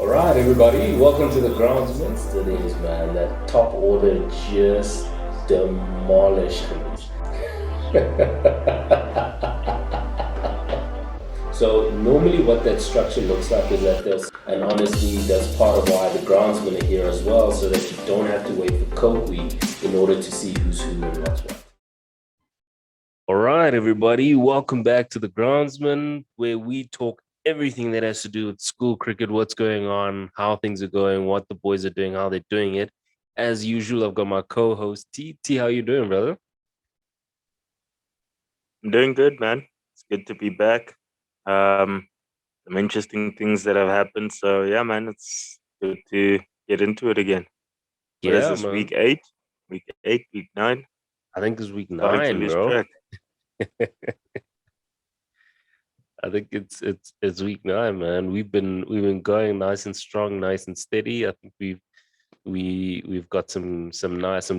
All right, everybody, welcome to the Groundsmen. It is, man. That top order just demolished me. So normally what that structure looks like is that and honestly, that's part of why the groundsmen are here as well, so that you don't have to wait for Coke Week in order to see who's who and what's what. All right, everybody, welcome back to the Groundsmen, where we talk everything that has to do with school cricket, what's going on, how things are going, what the boys are doing, how they're doing it. As usual, I've got my co-host T. T, how you doing, brother? I'm doing good, man. It's good to be back. Some interesting things that have happened. So yeah, man, it's good to get into it again. What is Yeah, this? man. Week eight? Week eight? Week nine? I think it's week Starting to 9, lose bro. track. I think it's week 9, man. We've been going nice and strong, nice and steady. I think we've got some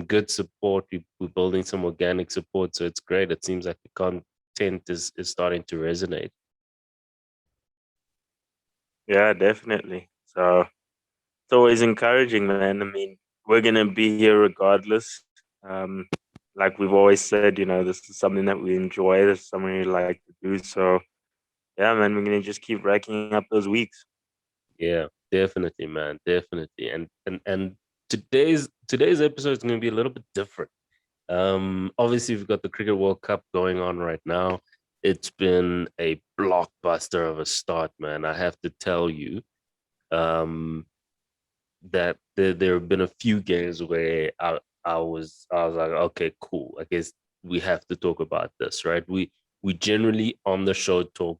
good support. We're building some organic support, so it's great. It seems like the content is starting to resonate. Yeah, definitely. So it's always encouraging, man. I mean, we're gonna be here regardless. Like we've always said, this is something that we enjoy. This is something we like to do. So yeah, man, we're gonna just keep racking up those weeks. Yeah, definitely, man, definitely. And today's episode is going to be a little bit different. Obviously, we've got the Cricket World Cup going on right now. It's been a blockbuster of a start, man. I have to tell you, um, that there have been a few games where I was like, okay, cool. I guess we have to talk about this, right? We generally on the show talk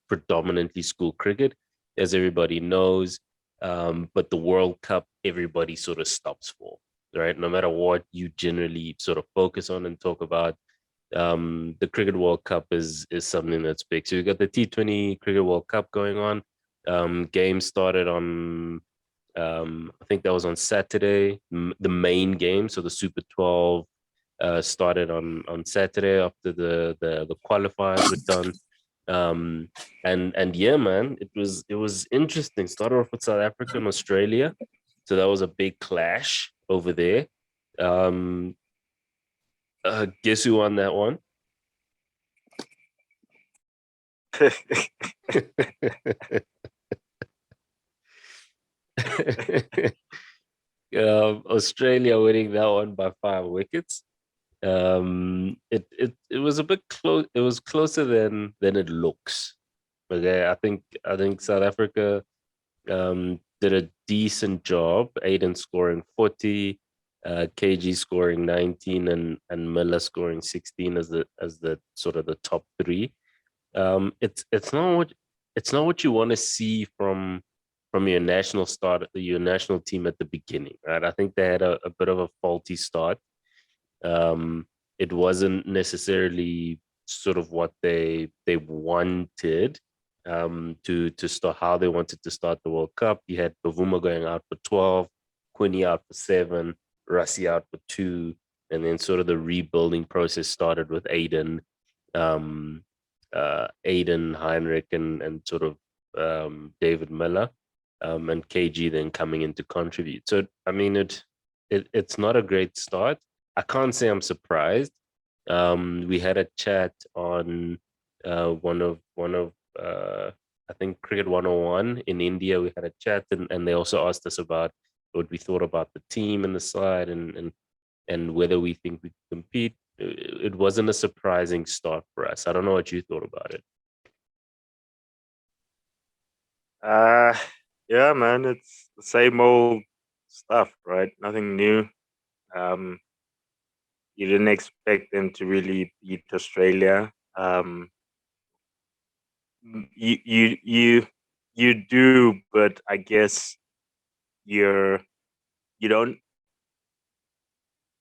predominantly school cricket, as everybody knows. But the World Cup, everybody sort of stops for, right? No matter what you generally sort of focus on and talk about, the Cricket World Cup is something that's big. So we got the T20 Cricket World Cup going on. Game started on I think that was on Saturday, the main game. So the Super 12 started on Saturday after the qualifiers were done. Um, and yeah, man, it was interesting. Started off with South Africa and Australia, so that was a big clash over there. Um, guess who won that one? Australia winning that one by 5 wickets. It was a bit close. It was closer than it looks. Okay, I think South Africa did a decent job. Aiden scoring 40, KG scoring 19, and Miller scoring 16 as the sort of the top three. It's not what you want to see from your national team at the beginning, right? I think they had a bit of a faulty start. um, it wasn't necessarily sort of what they wanted, to start how they wanted to start the World Cup. You had Bavuma going out for 12, Quinny out for 7, Rassi out for 2, and then sort of the rebuilding process started with Aiden Heinrich and sort of David Miller, and KG then coming in to contribute. So I mean it's not a great start. I can't say I'm surprised. We had a chat on one of I think Cricket 101 in India. We had a chat, and they also asked us about what we thought about the team and the side, and whether we think we can compete. It wasn't a surprising start for us. I don't know what you thought about it. uh, yeah, man, it's the same old stuff, right? Nothing new. Um, you didn't expect them to really beat Australia. You do, but I guess you're you don't.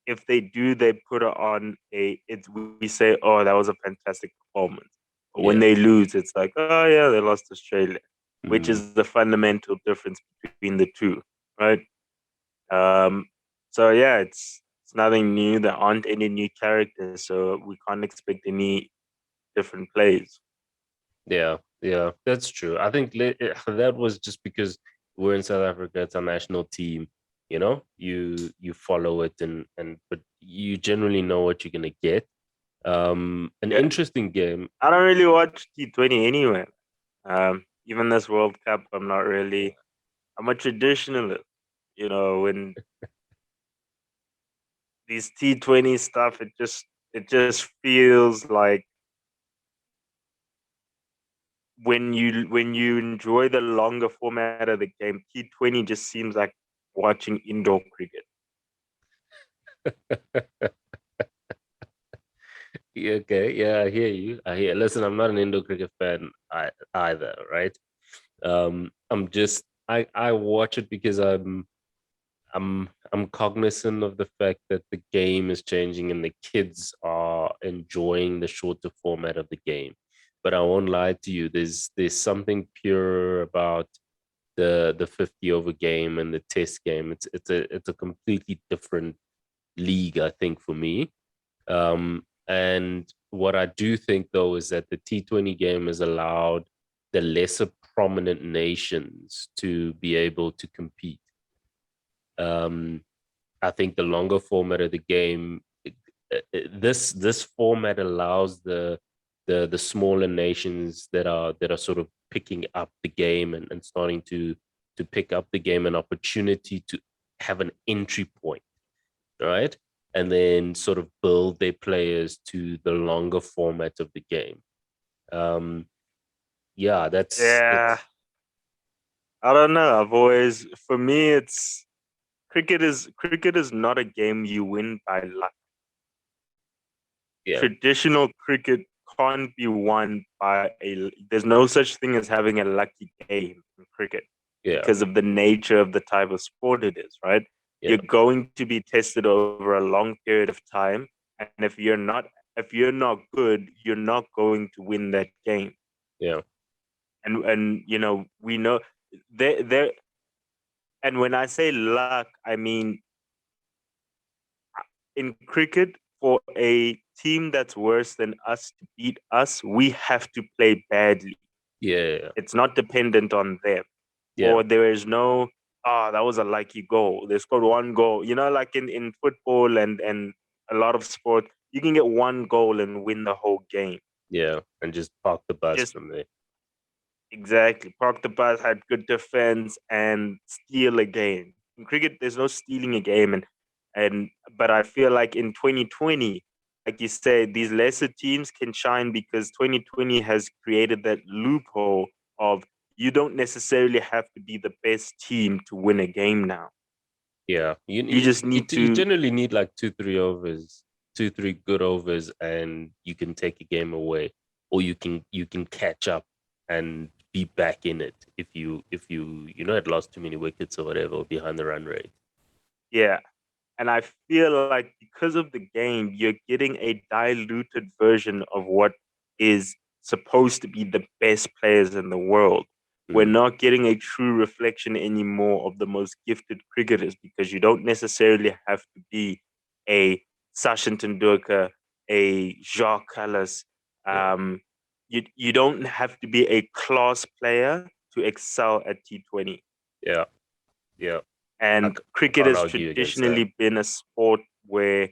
If they do, they put it on a. It's we say, oh, that was a fantastic performance. But when Yeah. they lose, it's like, oh yeah, they lost Australia, which Mm. is the fundamental difference between the two, right? Um, so yeah, it's nothing new. There aren't any new characters, so we can't expect any different plays. Yeah, yeah, that's true. I think that was just because we're in South Africa, it's our national team. You know, you follow it, and but you generally know what you're gonna get. An Yeah, interesting game. I don't really watch T20 anyway. Even this World Cup, I'm not really. I'm a traditionalist. You know, when these T20 stuff, it just feels like when you enjoy the longer format of the game, T20 just seems like watching indoor cricket. Yeah, okay, yeah, I hear you. I hear. Listen, I'm not an Indo cricket fan either, right? I'm just I watch it because I'm cognizant of the fact that the game is changing and the kids are enjoying the shorter format of the game. But I won't lie to you, there's something pure about the 50 over game and the test game. It's a completely different league, I think, for me. And what I do think though is that the T20 game has allowed the lesser prominent nations to be able to compete. Um, I think the longer format of the game, this format allows the smaller nations that are sort of picking up the game and starting to pick up the game an opportunity to have an entry point, right? And then sort of build their players to the longer format of the game. Um, yeah, that's Yeah, it's I don't know. For me, it's cricket is not a game you win by luck. yeah, Traditional cricket can't be won by a. There's no such thing as having a lucky game in cricket yeah, because of the nature of the type of sport it is, right? yeah, You're going to be tested over a long period of time, and if you're not good, you're not going to win that game. yeah, And we know there. And when I say luck, I mean in cricket, for a team that's worse than us to beat us, we have to play badly. yeah, It's not dependent on them. yeah, Or there is no, that was a lucky goal. They scored one goal. Like in football and a lot of sport, you can get one goal and win the whole game. yeah, and just park the bus Just from there. exactly. Park the bus, had good defense, and steal a game. In cricket, there's no stealing a game, and but I feel like in 2020, like you said, these lesser teams can shine because 2020 has created that loophole of you don't necessarily have to be the best team to win a game now. Yeah, You just need you to, generally need like 2 3 overs, 2 3 good overs, and you can take a game away, or you can catch up and be back in it if you had lost too many wickets or whatever or behind the run rate. yeah. And I feel like because of the game, you're getting a diluted version of what is supposed to be the best players in the world. We're Mm, not getting a true reflection anymore of the most gifted cricketers because you don't necessarily have to be a Sachin Tendulkar, a Jacques Kallis. yeah, You don't have to be a class player to excel at T20. yeah, yeah. I, And c- I cricket can't has argue against that. traditionally been a sport where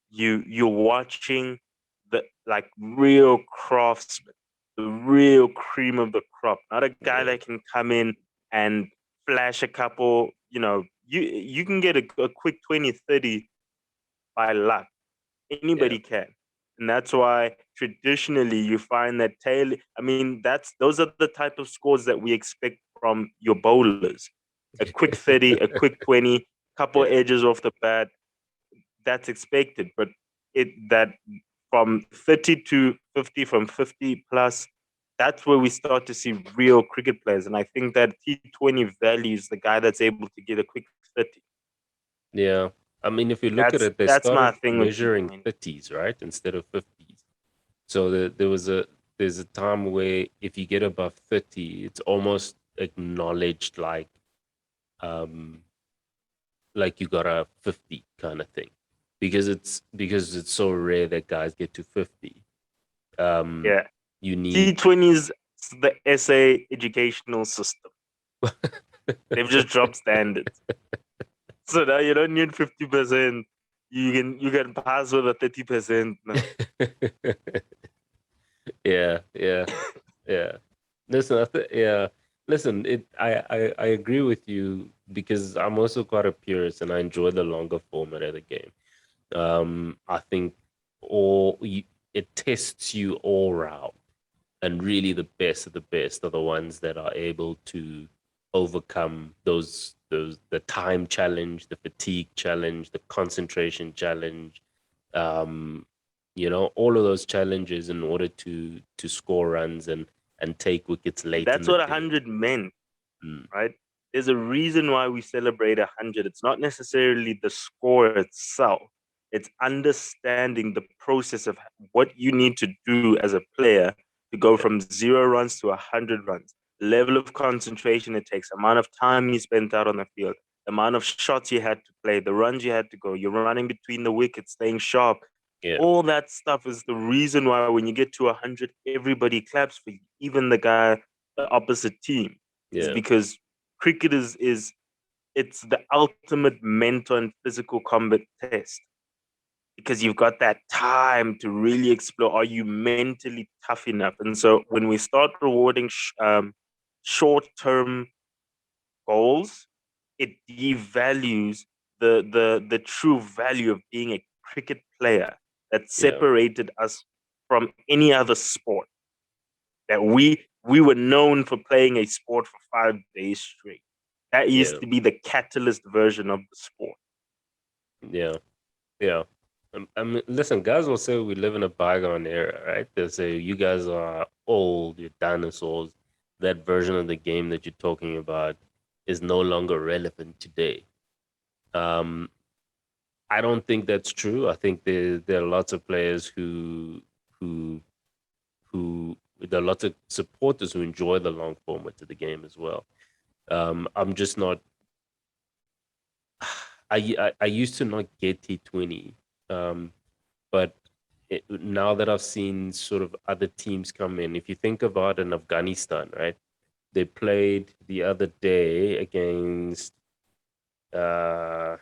you're watching the like real craftsmen, the real cream of the crop, not a guy Yeah, that can come in and flash a couple. You can get a quick 20-30 by luck. yeah, Anybody can. And that's why traditionally you find that I mean, those are the type of scores that we expect from your bowlers. A quick 30, a quick 20, couple yeah, edges off the bat, that's expected. But it that from 30 to 50, from 50 plus, that's where we start to see real cricket players. And I think that T20 values the guy that's able to get a quick 30. yeah. I mean, if you look at That's it, they that's my started thing with measuring T20. 30s, right, instead of 50s. So there's a time where if you get above 30, it's almost acknowledged um like you got a 50 kind of thing. Because it's so rare that guys get to 50. Um Yeah. you need T20 is the SA educational system. They've just dropped standards. So now you don't need 50%. You can pass with a 30% now. Yeah, yeah, yeah. Listen, yeah. Listen, I agree with you because I'm also quite a purist and I enjoy the longer format of the game. I think it tests you all round, and really the best of the best are the ones that are able to overcome those the time challenge, the fatigue challenge, the concentration challenge, um, all of those challenges in order to score runs and take wickets late in That's the what day. 100 meant, Mm, right? There's a reason why we celebrate 100. It's not necessarily the score itself. It's understanding the process of what you need to do as a player to go yeah, from 0 runs to 100 runs. The level of concentration it takes, amount of time you spent out on the field, the amount of shots you had to play, the runs you had to go, you're running between the wickets, staying sharp. yeah, All that stuff is the reason why when you get to 100, everybody claps for you, even the guy, the opposite team, is yeah, because cricket is it's the ultimate mental and physical combat test because you've got that time to really explore. Are you mentally tough enough? And so when we start rewarding short term goals, it devalues the true value of being a cricket player that yeah, separated us from any other sport. That we were known for playing a sport for 5 days straight. That yeah, used to be the catalyst version of the sport. yeah, yeah. I mean, listen, guys will say we live in a bygone era, right? They'll say you guys are old, you're dinosaurs. That version of the game that you're talking about is no longer relevant today. Um, I don't think that's true. I think there are lots of players who who there are lots of supporters who enjoy the long format of the game as well. I'm just not. I used to not get T20, but now that I've seen sort of other teams come in, if you think about in Afghanistan, right? They played the other day against uh,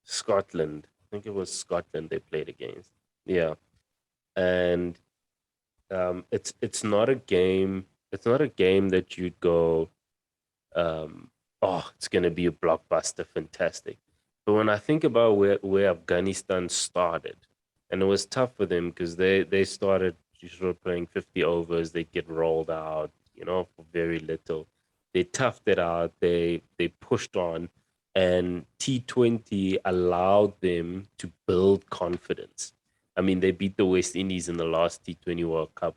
Scotland. I think it was Scotland they played against. Yeah, and it's not a game. It's not a game that you'd go, oh, it's gonna be a blockbuster, fantastic. But when I think about where Afghanistan started, and it was tough for them because they started sort of playing 50 overs, they get rolled out, for very little. They toughed it out. They pushed on, and T20 allowed them to build confidence. I mean, they beat the West Indies in the last T20 World Cup.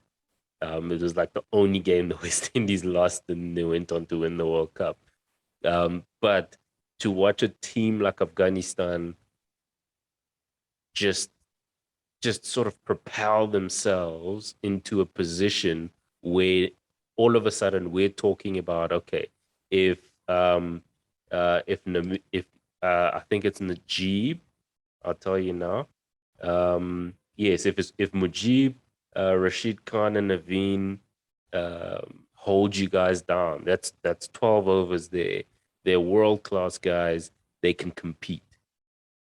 It was like the only game the West Indies lost, and they went on to win the World Cup. But to watch a team like Afghanistan just just sort of propel themselves into a position where all of a sudden we're talking about, okay, if if I think it's Najib, I'll tell you now. Yes, if Mujib, Rashid Khan, and Naveen hold you guys down, that's 12 overs there. They're world class guys. They can compete,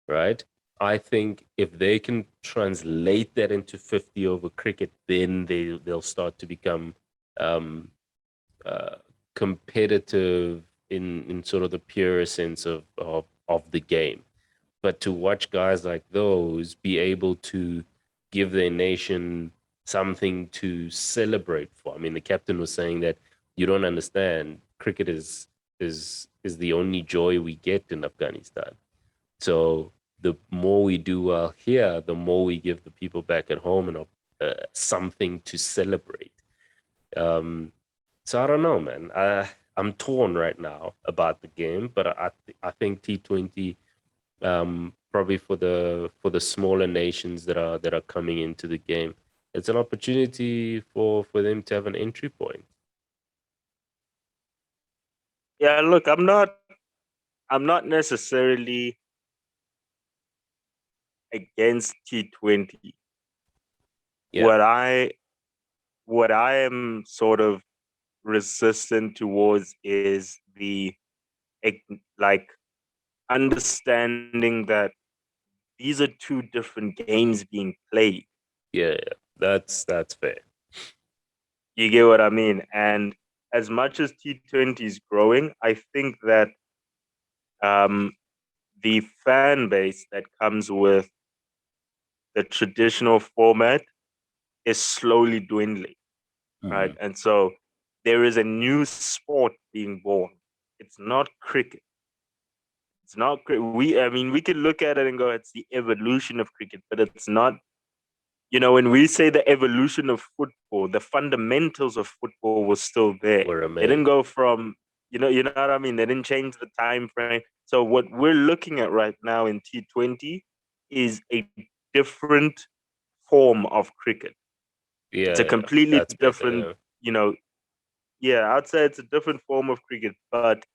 right? I think if they can translate that into 50 over cricket, then they'll start to become um, uh, competitive in sort of the purest sense of the game. But to watch guys like those be able to give their nation something to celebrate for. I mean, the captain was saying that you don't understand. Cricket is the only joy we get in Afghanistan. So the more we do well here, the more we give the people back at home and something to celebrate. Um, so I don't know, man. I'm torn right now about the game, but I think T20 probably for the smaller nations that are coming into the game, it's an opportunity for them to have an entry point. Yeah, look, I'm not necessarily against T20. Yeah, What I am sort of resistant towards is the like understanding that these are two different games being played. Yeah, that's fair. You get what I mean? And as much as T20 is growing, I think that um, the fan base that comes with the traditional format is slowly dwindling, right? Mm, And so there is a new sport being born. It's not cricket. It's not I mean, we could look at it and go, it's the evolution of cricket, but it's not. You know, when we say the evolution of football, the fundamentals of football was still there. will They didn't remain. go from, you know what I mean. They didn't change the time frame. So what we're looking at right now in T20 is a different form of cricket. It's Yeah, a yeah, completely that's better. different, Yeah. you know, yeah, I'd say it's a different form of cricket, but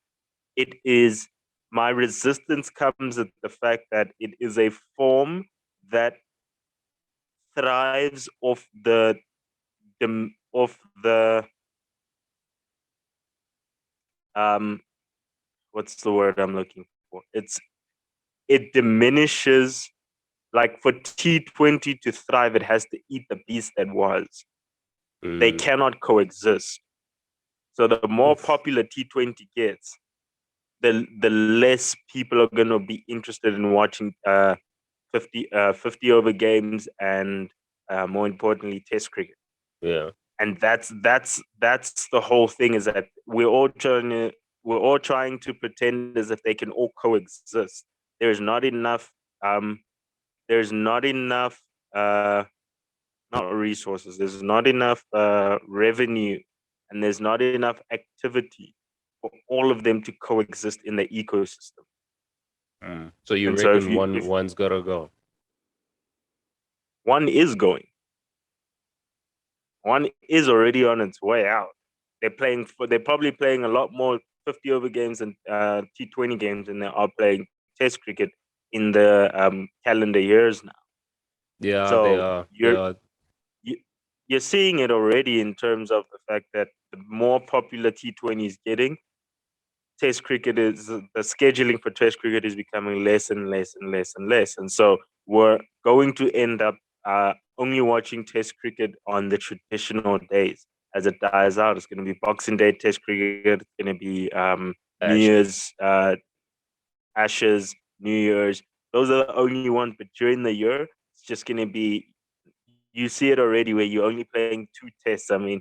it is my resistance comes at the fact that it is a form that thrives off the um what's the word I'm looking for? It diminishes, like for T20 to thrive, it has to eat the beast that was. They Mm, cannot coexist. So the more oof. popular T20 gets, the less people are going to be interested in watching 50 over games and more importantly test cricket. Yeah. And that's the whole thing, is that we're all trying to pretend as if they can all coexist. There's not enough um there's not enough uh not resources, there's not enough revenue, and there's not enough activity for all of them to coexist in the ecosystem. Mm. So you And so if reckon you if one's gotta go? one is going, one is already on its way out. They're probably playing a lot more 50 over games and T20 games than they are playing Test cricket in the calendar years now. Yeah, they So are. They are. you, you're seeing it already in terms of the fact that the more popular T20 is getting, Test cricket is the scheduling for Test cricket is becoming less and less and less and less, and so we're going to end up only watching Test cricket on the traditional days. As it dies out, it's going to be Boxing Day Test cricket. It's going to be New Ashes. Year's, Ashes, New Year's. Those are the only ones. But during the year, it's just going to be. You see it already, where you're only playing two tests. I mean,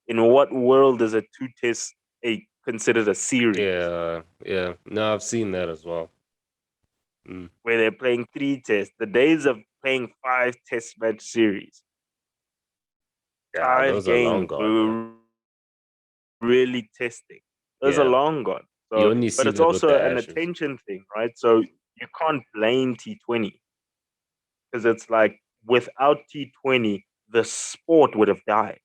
in what world is a two test considered a series? Yeah, yeah. No, I've seen that as well. Mm. Where they're playing three tests. The days of playing five test match series, Yeah, five those are long games, we gone, man. were really testing. Those are Yeah, long gone. you So, only but see it's that with the also an Ashes. attention thing, right? So you can't blame T20, because it's like without T20, the sport would have died,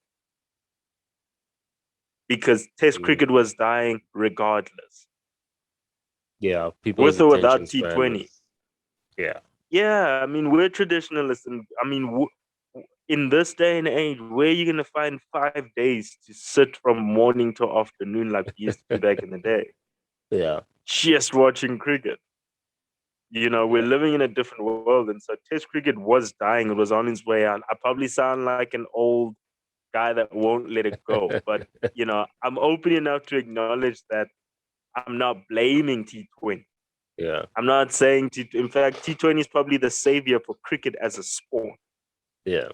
because Test Mm. cricket was dying regardless, Yeah, people's with or attention without span T20. is yeah, Yeah, I mean, we're traditionalists, and I mean, in this day and age, where are you going to find 5 days to sit from morning to afternoon like we used to do back in the day, yeah, just watching cricket? You know, we're yeah. living in a different world, and so Test cricket was dying. It was on its way out. I probably sound like an old guy that won't let it go, but I'm open enough to acknowledge that I'm not blaming T20. Yeah, I'm not saying in fact, T20 is probably the savior for cricket as a sport. yeah.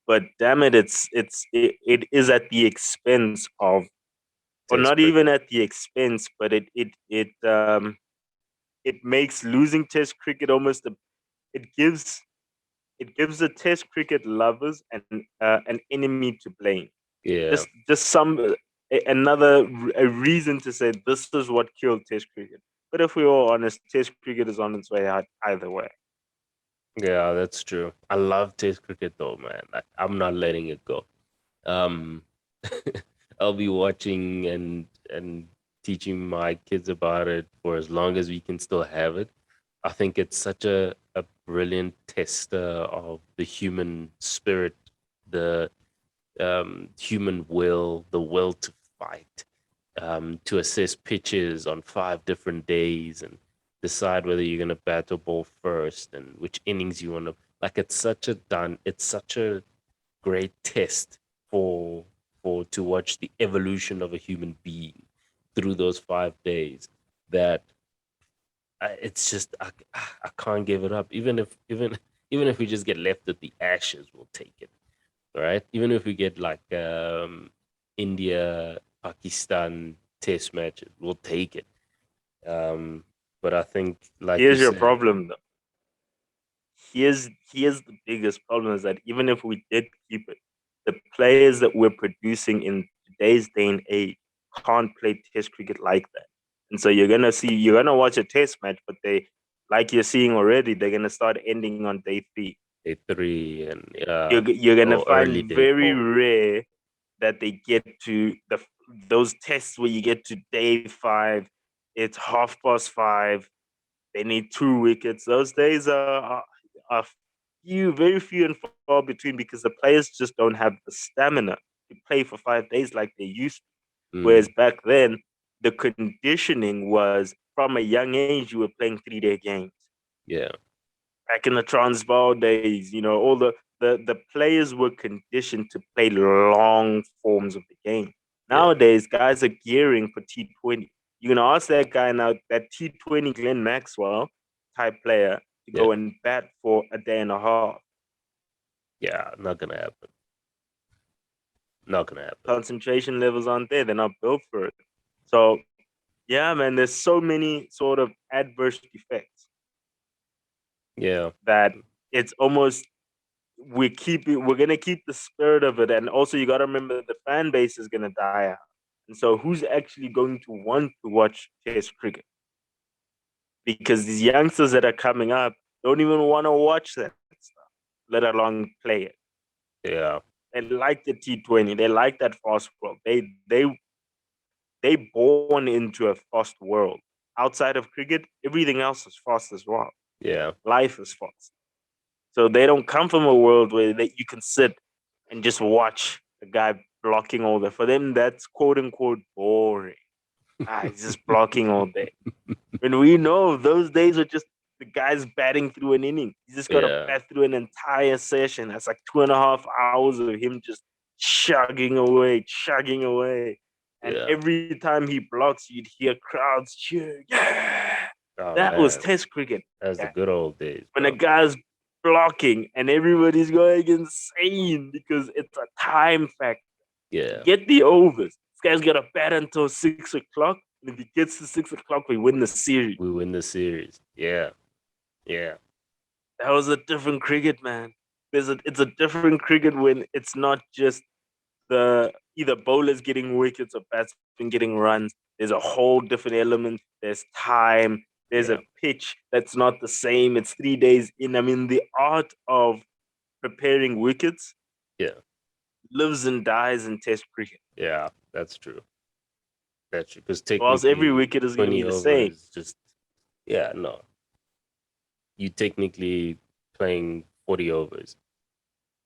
But damn it, it is at the expense of, or Test not even cricket. at the expense, but it makes losing Test cricket almost it gives it gives the Test cricket lovers an enemy to blame. Yeah, Just another a reason to say this is what killed Test cricket. But if we're all honest, Test cricket is on its way out either way. yeah, that's true. I love Test cricket though, man. I'm not letting it go. Um, I'll be watching and teaching my kids about it for as long as we can still have it. I think it's such a brilliant tester of the human spirit, the human will, the will to fight. to assess pitches on 5 different days and decide whether you're gonna bat or ball first and which innings you want to. Like it's such a great test for to watch the evolution of a human being through those 5 days. That it's just I can't give it up. Even if we just get left at the Ashes, we'll take it. All right. Even if we get like India, Pakistan test matches, we'll take it. But I think, like you Here's your said, problem, though. Here's the biggest problem is that even if we did keep it, the players that we're producing in today's day and age can't play Test cricket like that. And so you're gonna watch a Test match, but they, like you're seeing already, they're gonna start ending on day 3. day 3 and You're gonna or early find day very 4. rare that they get to those tests where you get to day 5. It's 5:30. They need 2 wickets. Those days are very few and far between because the players just don't have the stamina to play for 5 days like they used to. Whereas Mm, back then, the conditioning was from a young age, you were playing 3-day games. yeah, Back in the Transvaal days, all the players were conditioned to play long forms of the game. yeah, Nowadays, guys are gearing for T20. You're gonna ask that guy now, that T20 Glenn Maxwell type player, to yeah, go and bat for a day and a half. yeah. Not gonna happen. Not gonna happen. Concentration levels aren't there. They're not built for it. So yeah, man, there's so many sort of adverse effects Yeah, that it's almost we're gonna keep the spirit of it, and also you gotta remember the fan base is gonna die out. And so who's actually going to want to watch Test cricket? Because these youngsters that are coming up don't even want to watch that stuff, let alone play it. yeah, They like the T20, they like that fast world. They born into a fast world. Outside of cricket, everything else is fast as well. yeah, Life is fast. So they don't come from a world where you can sit and just watch a guy blocking all day. For them, that's quote unquote boring. He's just blocking all day. When we know those days are just the guy's batting through an inning. He's just got to yeah, bat through an entire session. That's like 2.5 hours of him just chugging away. And yeah. every time he blocks, you'd hear crowds cheer. Yeah, Oh that was man, Test cricket. that's the Yeah. good old days, When a bro. guy's blocking and everybody's going insane because it's a time factor. Yeah, Get the overs. This guy's got to bat until 6 o'clock. And if he gets to 6 o'clock, we win the series. we win the series. Yeah, yeah, That was a different cricket, man. It's a different cricket when it's not just the either bowlers getting wickets or batsmen getting runs. There's a whole different element. There's time. There's yeah, a pitch that's not the same. It's 3 days in. I mean, the art of preparing wickets yeah, lives and dies in Test cricket. yeah. That's true. That's true. Because Whilst every technically, wicket is going to be 20 the same. overs just, yeah, no. You technically playing 40 overs.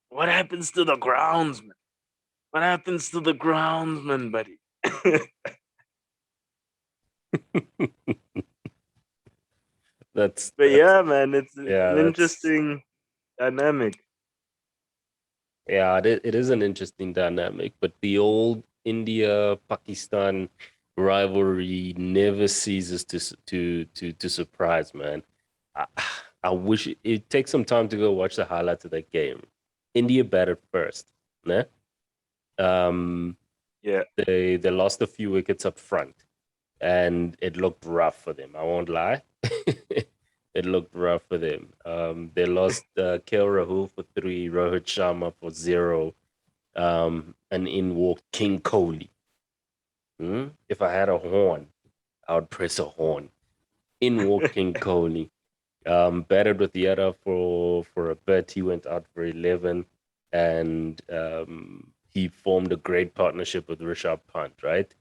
What happens to the groundsman? What happens to the groundsman, buddy? But That's yeah, man, it's yeah, an that's interesting dynamic. yeah, it is an interesting dynamic, but the old India Pakistan rivalry never ceases to surprise, man. I, I wish it takes some time to go watch the highlights of that game. India batted first, né? Um, Yeah, they lost a few wickets up front, and it looked rough for them. I won't lie. It looked rough for them. They lost KL Rahul for 3, Rohit Sharma for 0, and in walked King Kohli. If I had a horn, I would press a horn. In walked King Kohli. Batted with the other for a bit. He went out for 11, and he formed a great partnership with Rishabh Pant, right?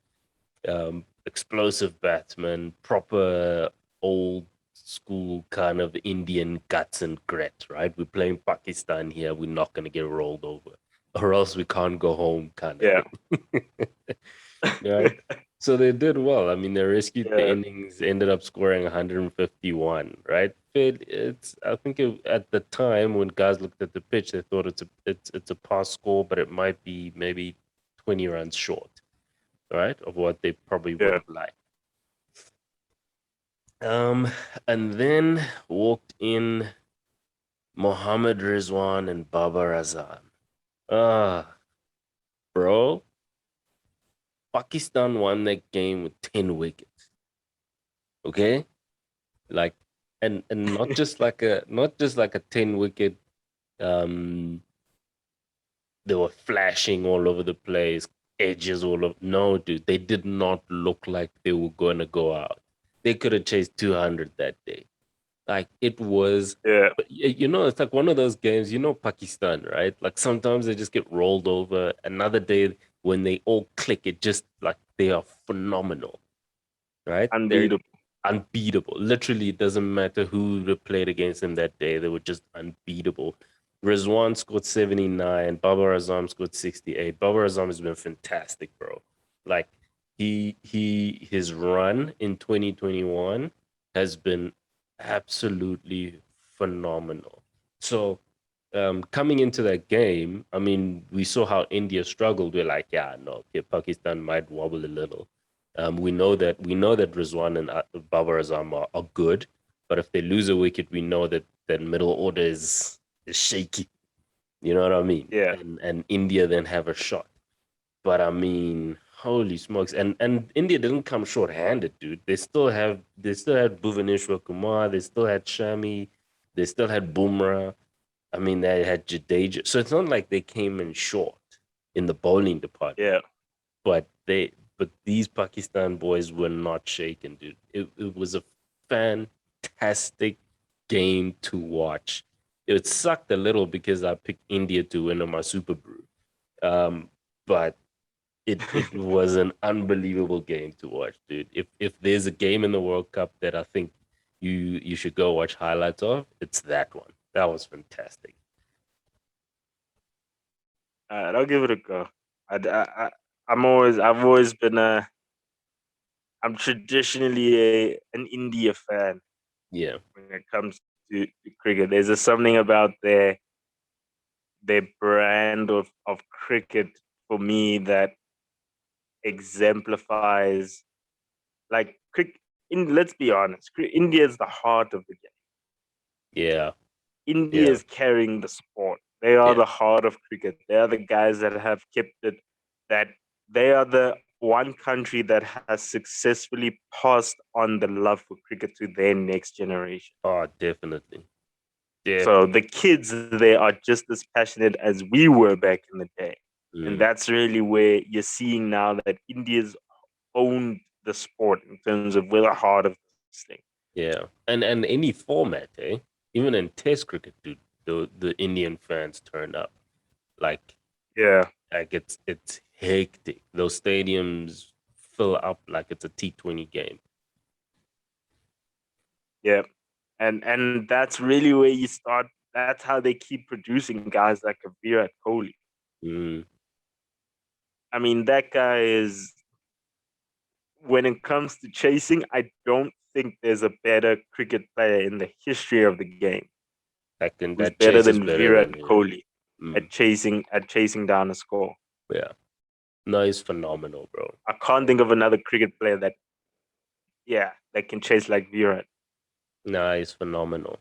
Explosive batsman, proper old school kind of Indian guts and grit, right? We're playing Pakistan here. We're not going to get rolled over, or else we can't go home, kind of yeah. thing. Right? So they did well. I mean, they rescued the Yeah, innings, ended up scoring 151, right? I think at the time when guys looked at the pitch, they thought it's a pass score, but it might be maybe 20 runs short, right, of what they probably would yeah. have liked. Um, and then walked in Mohammad Rizwan and Babar Azam. Ah, bro, Pakistan won that game with 10 wickets. Okay? Like and not just like a 10 wicket um they were flashing all over the place, edges all of no, dude, they did not look like they were gonna go out. They could have chased 200 that day. Like it was, Yeah, it's like one of those games, Pakistan, right? Like sometimes they just get rolled over. Another day when they all click, it just like they are phenomenal, right? They're unbeatable. unbeatable. Literally, it doesn't matter who they played against them that day. They were just unbeatable. Rizwan scored 79. Babar Azam scored 68. Babar Azam has been fantastic, bro. Like his run in 2021 has been absolutely phenomenal. So coming into that game, I mean, we saw how India struggled. We're like, yeah, no, okay, Pakistan might wobble a little. We know that Rizwan and Babar Azam are good, but if they lose a wicket, we know that middle order is shaky. You know what I mean? Yeah, And India then have a shot. But I mean, holy smokes! And India didn't come short-handed, dude. They still had Bhuvaneshwar Kumar. They still had Shami. They still had Bumrah. I mean, they had Jadeja. So it's not like they came in short in the bowling department, yeah. but these Pakistan boys were not shaken, dude. It was a fantastic game to watch. It sucked a little because I picked India to win on my Super Brew. But it was an unbelievable game to watch, dude. If there's a game in the World Cup that I think you should go watch highlights of, it's that one. That was fantastic. I'll give it a go. I've always been I'm traditionally an India fan Yeah, when it comes to cricket. There's something about their brand of cricket for me that exemplifies like cricket. Let's be honest, India is the heart of the game. yeah, India yeah, is carrying the sport. They are yeah. the heart of cricket. They are the guys that have kept it. That they are the one country that has successfully passed on the love for cricket to their next generation. Oh, definitely, So definitely. the kids there are just as passionate as we were back in the day. And Mm, that's really where you're seeing now that India's owned the sport in terms of we're the heart of this thing. yeah, and any format, eh? Even in Test cricket, dude, the Indian fans turn up. Like Yeah, like it's hectic. Those stadiums fill up like it's a T20 game. yeah. And that's really where you start. That's how they keep producing guys like a Virat Kohli. Mm, I mean, that guy is when it comes to chasing, I don't think there's a better cricket player in the history of the game who's that better chase is than better Virat than him. Kohli Mm, at chasing down a score. yeah, no, he's phenomenal, bro. I can't think of another cricket player that can chase like Virat. No, he's phenomenal.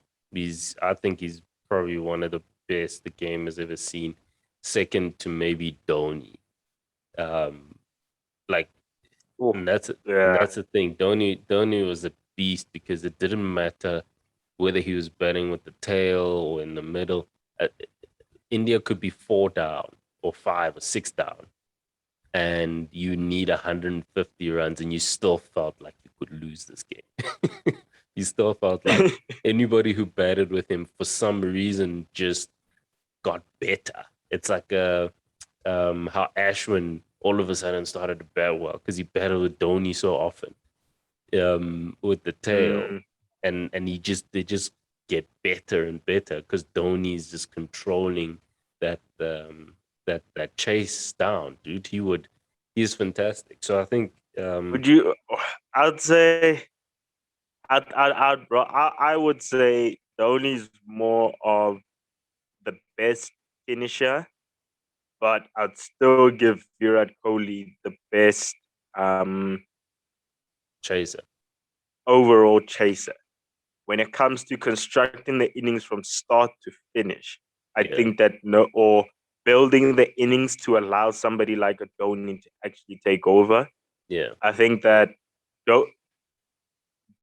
I think he's probably one of the best the game has ever seen. Second to maybe Dhoni. Um, like, Oh, and yeah, that's the thing. Dhoni was a beast because it didn't matter whether he was batting with the tail or in the middle. Uh, India could be 4 down or 5 or 6 down, and you need 150 runs, and you still felt like you could lose this game. You still felt like anybody who batted with him for some reason just got better. It's like how Ashwin all of a sudden started to bat well because he batted with Dhoni so often with the tail, mm, and they just get better and better because Dhoni is just controlling that chase down, dude. He's fantastic. So I think Would you? I'd say, bro. I would say Dhoni's more of the best finisher, but I'd still give Virat Kohli the best chaser. overall chaser. When it comes to constructing the innings from start to finish, I Yeah, think that no, or building the innings to allow somebody like a Dhoni to actually take over. yeah, I think that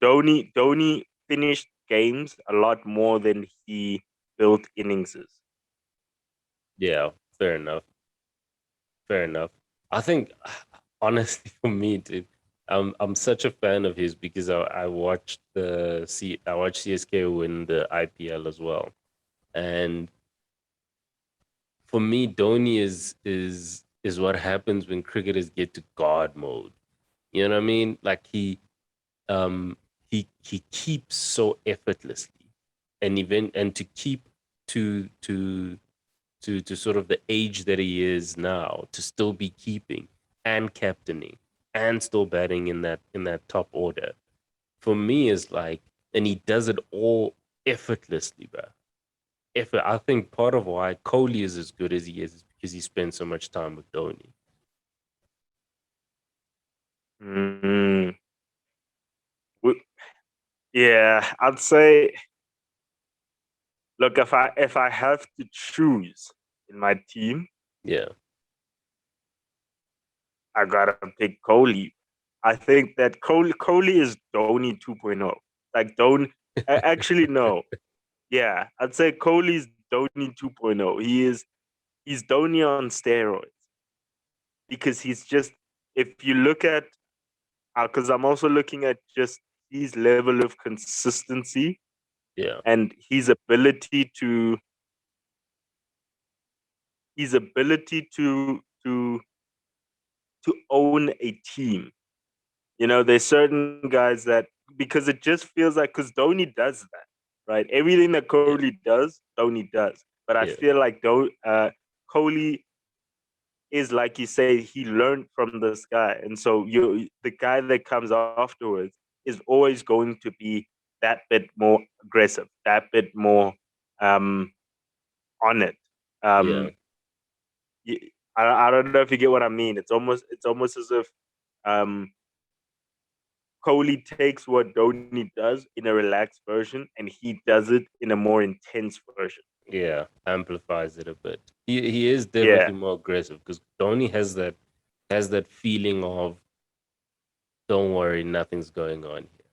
Dhoni finished games a lot more than he built innings. yeah. Fair enough. Fair enough. I think, honestly, for me, dude, I'm such a fan of his because I watched I watched CSK win the IPL as well, and for me, Dhoni is what happens when cricketers get to God mode. You know what I mean? Like um he keeps so effortlessly, and even and to keep to to to sort of the age that he is now, to still be keeping and captaining and still batting in that top order, for me is like, and he does it all effortlessly, bro. Effort. I think part of why Kohli is as good as he is because he spends so much time with Dhoni. Mm. Yeah, I'd say, look, if I have to choose in my team, Yeah, I gotta pick Kohli. I think that Kohli is Dhoni 2.0. Like Dhoni, actually no, yeah, I'd say Kohli's Dhoni 2.0. He's Dhoni on steroids because he's just, if you look at, because I'm also looking at just his level of consistency yeah, and his ability to own a team. You know, there's certain guys that, because it just feels like, because Dhoni does that, right? Everything that yeah, Kohli does, Dhoni does. But I yeah, feel like Kohli is, like you say, he learned from this guy, and so the guy that comes afterwards is always going to be that bit more aggressive, that bit more um, on it. yeah, Um, I don't know if you get what I mean. It's almost as if um, Kohli takes what Dhoni does in a relaxed version, and he does it in a more intense version. yeah. Amplifies it a bit. He is Yeah, definitely more aggressive because Dhoni has that feeling of, don't worry, nothing's going on here.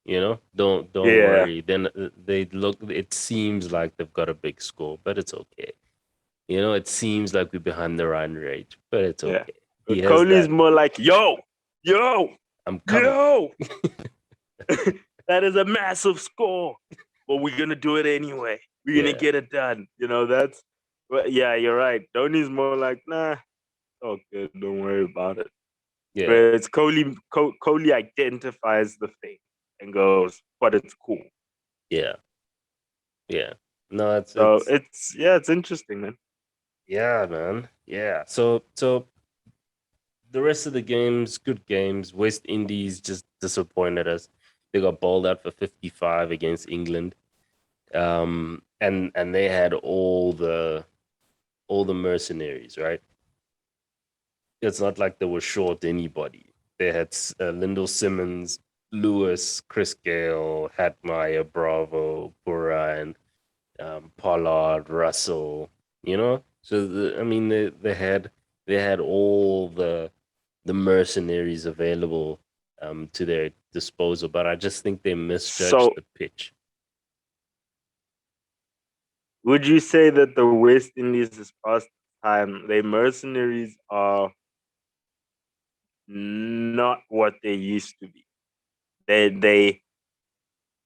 You know, don't yeah, worry. Then they look. It seems like they've got a big score, but it's okay. You know, it seems like we're behind the run rate, but it's yeah. okay. He But has Kohli's that. more like, yo, I'm coming. yo. That is a massive score, but we're gonna do it anyway. We're gonna Yeah, get it done. That's. Well, yeah, you're right. Dhoni's more like, nah, oh good, don't worry about it. yeah, Whereas Kohli identifies the thing and goes, but it's cool. yeah, yeah. No, So it's it's interesting, man. yeah, man. Yeah. So the rest of the games, good games. West Indies just disappointed us. They got bowled out for 55 against England. And they had all the mercenaries, right? It's not like they were short anybody. They had Lyndall Simmons, Lewis, Chris Gale, Hatmeyer, Bravo, Buran, Pollard, Russell. You know, so I mean, they had all the mercenaries available to their disposal, but I just think they misjudged So the pitch. would you say that the West Indies this past time, their mercenaries are not what they used to be? They they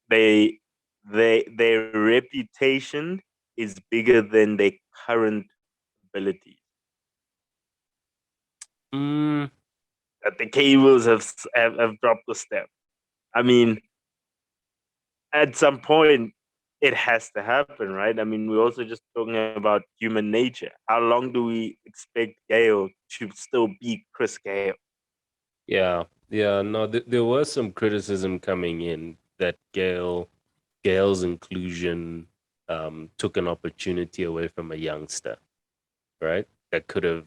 they their reputation is bigger than their current ability. Mm, That the cables have dropped a step. I mean, at some point, it has to happen, right? I mean, we're also just talking about human nature. How long do we expect Gale to still be Chris Gale? Yeah, yeah. No, there was some criticism coming in that Gale's inclusion took an opportunity away from a youngster, right? That could have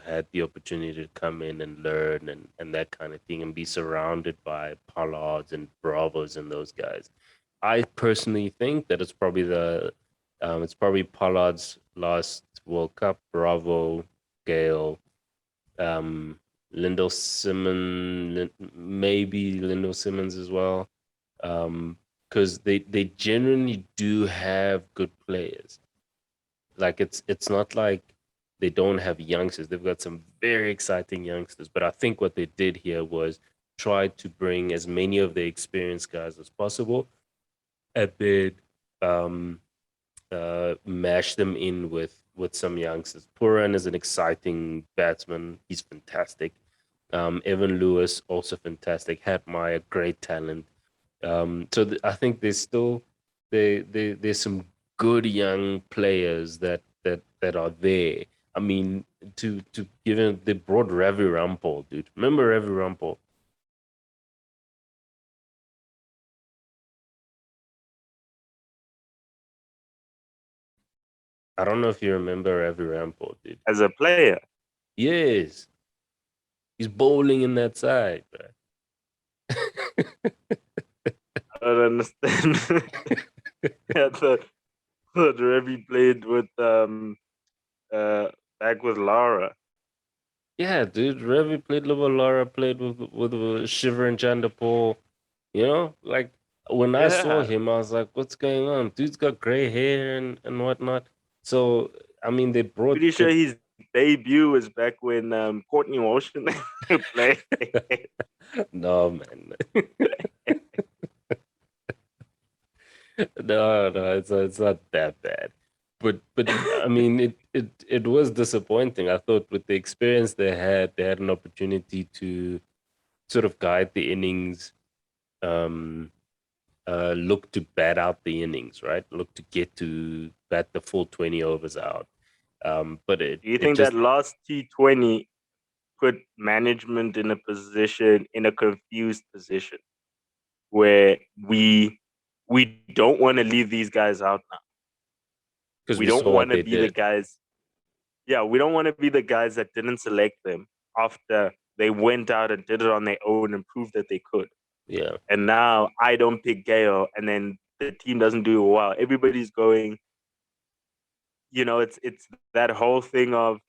had the opportunity to come in and learn and that kind of thing and be surrounded by Pollards and Bravos and those guys. I personally think that it's probably Pollard's last World Cup, Bravo, Gale, um, maybe Lindell Simmons as well, because they generally do have good players. Like it's not like they don't have youngsters. They've got some very exciting youngsters. But I think what they did here was try to bring as many of the experienced guys as possible, and then um, mash them in with some youngsters. Puran is an exciting batsman. He's fantastic. Evan Lewis also fantastic. Hatmeyer, great talent. I think there's some good young players that are there. I mean, to given they brought Ravi Rampal, dude. Remember Ravi Rampal? I don't know if you remember Ravi Rampal, dude. As a player, Yes, he's bowling in that side, bro. I don't understand. Yeah, the Revi played with uh back with Lara. Yeah, dude. Ravi played with Laura, played with Shiver and Chandapur. You know, like when I saw Yeah, him, I was like, "What's going on?" Dude's got gray hair and whatnot. So I mean, they brought pretty sure his debut was back when Courtney Walsh played. no man, no, it's not that bad. But I mean, it was disappointing. I thought with the experience they had an opportunity to sort of guide the innings. Um, look to bat out the innings, right? Look to get to bat the full 20 overs out. But Do you it think just that last T20 put management in a position, in a confused position, where we don't want to leave these guys out now? because We we don't saw what want to they be the did. guys. Yeah, we don't want to be the guys that didn't select them after they went out and did it on their own and proved that they could. Yeah, And now I don't pick Gale, and then the team doesn't do well. Everybody's going. It's that whole thing of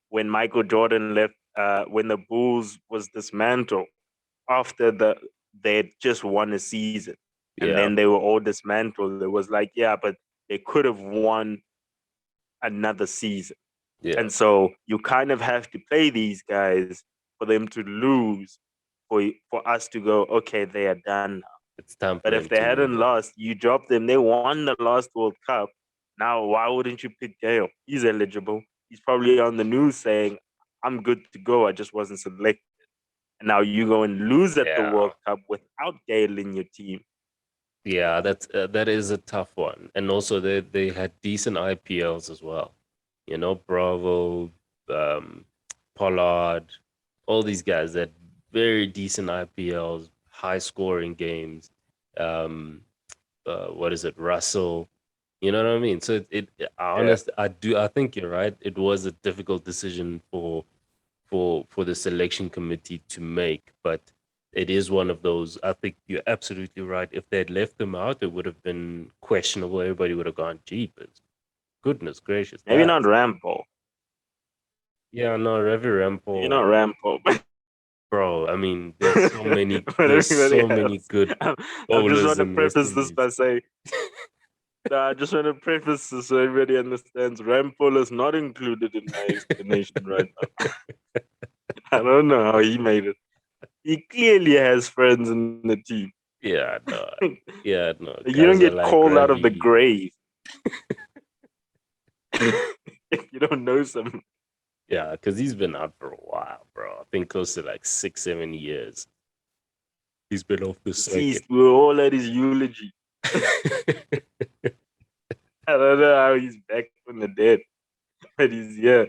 when Michael Jordan left, when the Bulls was dismantled after they had just won a season, and yeah, then they were all dismantled. It was like, yeah, but they could have won another season. yeah. And so you kind of have to play these guys for them to lose, for us to go, okay, they are done now. It's time for But if them they to move hadn't on. lost, you dropped them. They won the last World Cup. Now, why wouldn't you pick Gale? He's eligible. He's probably on the news saying, I'm good to go. I just wasn't selected. And now you go and lose at the Yeah, World Cup without Gale in your team. yeah. That is a tough one, and also they had decent IPLs as well. You know, Bravo, um, Pollard, all these guys that very decent IPLs, high scoring games. Um, what is it, Russell? You know what I mean? So Yeah. I think you're right. It was a difficult decision for the selection committee to make, but it is one of those. I think you're absolutely right. If they'd left them out, it would have been questionable. Everybody would have gone, "Jeepers, goodness gracious, Maybe not guys." Rampo. Yeah, no, Ravi Maybe not Rampal, Rampo, but bro. I mean, but there's everybody so many else. good I just bowlers want to in West preface this Indies. by saying, no, I just want to preface this so everybody understands Rampol is not included in my explanation right now. I don't know how he made it. He clearly has friends in the team. Yeah, no, yeah, no. You don't Guys are get like called out of the Ravi. grave if you don't know some. Yeah, because he's been out for a while, bro. I think close to like 6, 7 years. He's been off the circuit. Deceased. We were all at his eulogy. I don't know how he's back from the dead, but he's here.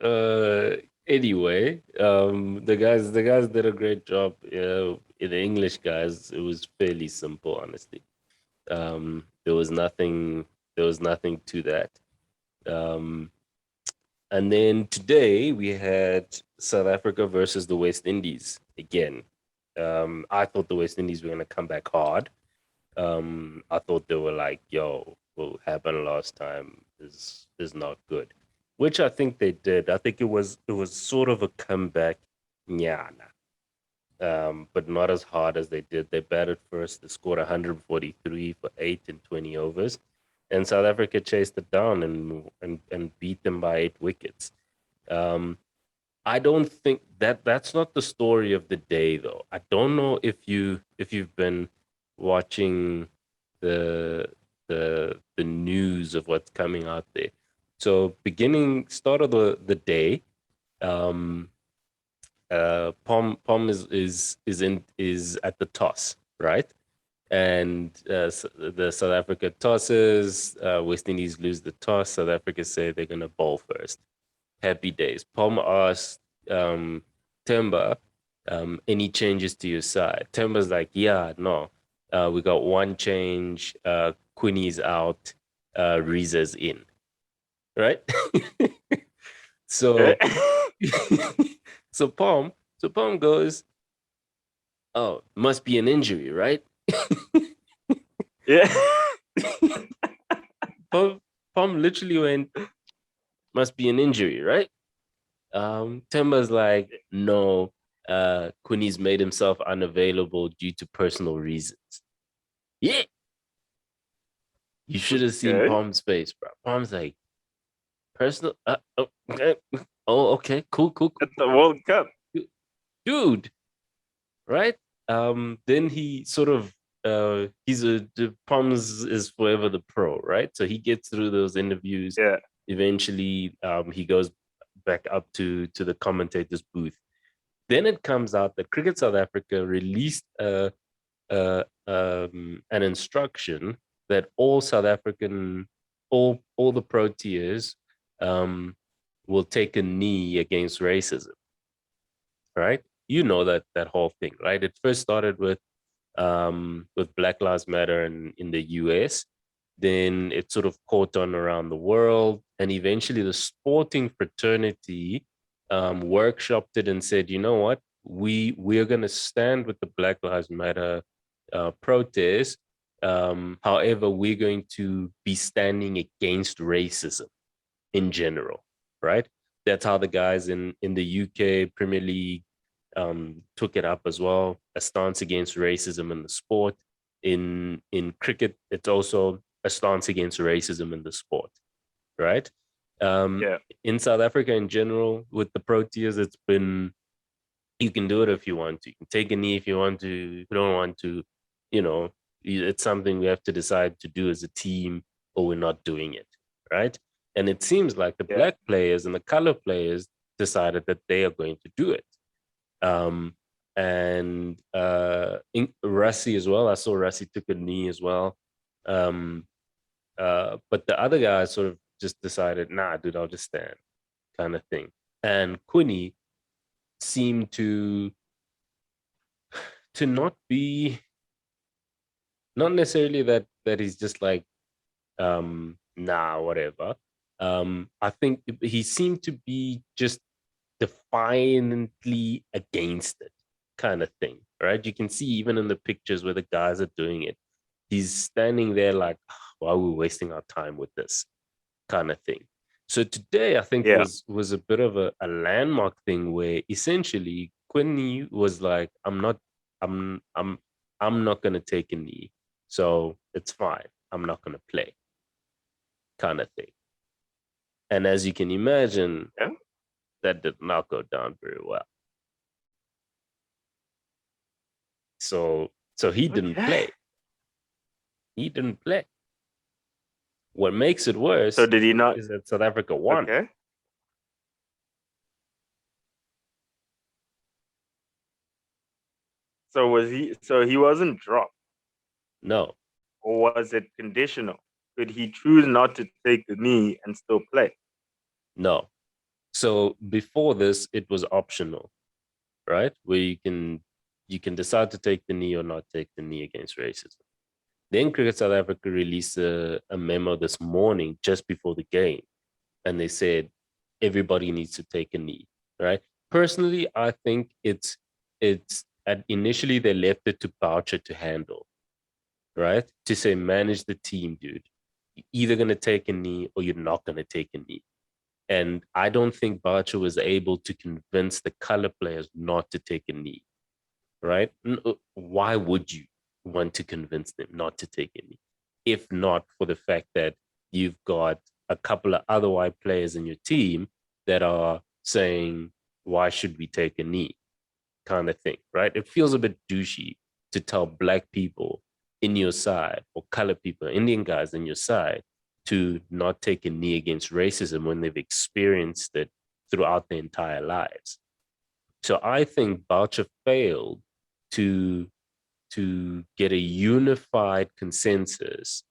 Anyway, the guys did a great job. In the English guys, it was fairly simple, honestly. There was nothing to that. Um, and then today we had South Africa versus the West Indies again. I thought the West Indies were gonna come back hard. I thought they were like, "Yo, what happened last time is not good," which I think they did. I think it was sort of a comeback, yeah, but not as hard as they did. They batted first. They scored 143 for 8 in 20 overs, and South Africa chased it down and beat them by 8 wickets. Um, I don't think that's not the story of the day, though. I don't know if you've been watching the the news of what's coming out there. So beginning start of the day, um, Pom is at the toss, right? And the South Africa tosses. West Indies lose the toss. South Africa say they're gonna bowl first. Happy days. Pom asked Temba, any changes to your side? Temba's like, yeah, no. We got one change. Quinny's out. Reza's in. Right? so so Pom goes, oh, must be an injury, right? Yeah. Pom literally went, must be an injury, right? Temba's like, no, Quinny's made himself unavailable due to personal reasons. Yeah. You should have seen Okay. Palm's face, bro. Palm's like, personal. Okay. Oh, okay. Cool, cool, At cool. the World Cup. Dude, right? Then he sort of, Palms is forever the pro, right? So he gets through those interviews. Yeah. Eventually, he goes back up to the commentator's booth. Then it comes out that Cricket South Africa released an instruction that all South African, all the Proteas, um, will take a knee against racism. Right? You know that whole thing, right? It first started with Black Lives Matter in the US. Then it sort of caught on around the world, and eventually the sporting fraternity workshopped it and said, you know what, we are going to stand with the Black Lives Matter protest. However, we're going to be standing against racism in general, right? That's how the guys in the UK Premier League took it up as well. A stance against racism in the sport. In cricket, it's also a stance against racism in the sport, right? Um, Yeah. in South Africa in general, with the Proteas, it's been, you can do it if you want to. You can take a knee if you want to. If you don't want to, you know, it's something we have to decide to do as a team, or we're not doing it, right? And it seems like the Yeah. black players and the color players decided that they are going to do it. Um, and Rassie as well. I saw Rassie took a knee as well. Um, but the other guys sort of just decided, nah, dude, I'll just stand, kind of thing. And Quinny seemed to not be, not necessarily that he's just like, nah, whatever. I think he seemed to be just defiantly against it, kind of thing, right? You can see even in the pictures where the guys are doing it, he's standing there like, why are we wasting our time with this, kind of thing. So today, I think Yeah. was a bit of a landmark thing where essentially Quinny was like, I'm I'm I'm not gonna take a knee, so it's fine. I'm not gonna play, kind of thing. And as you can imagine, Yeah. that did not go down very well. So he didn't Okay. play. He didn't play. What makes it So worse did he not? is that South Africa won. Okay. So was he? So he wasn't dropped, No, or was it conditional? Could he choose not to take the knee and still play? no. So before this, it was optional, right? Where you can decide to take the knee or not take the knee against racism. Then Cricket South Africa released a memo this morning just before the game, and they said everybody needs to take a knee, right? Personally, I think it's initially they left it to Boucher to handle, right? To say manage the team, dude. You're either gonna take a knee or you're not gonna take a knee. And I don't think Boucher was able to convince the color players not to take a knee, right? Why would you want to convince them not to take a knee? If not for the fact that you've got a couple of other white players in your team that are saying, why should we take a knee? Kind of thing, right? It feels a bit douchey to tell black people in your side or color people, Indian guys in your side to not take a knee against racism when they've experienced it throughout their entire lives. So I think Boucher failed to get a unified consensus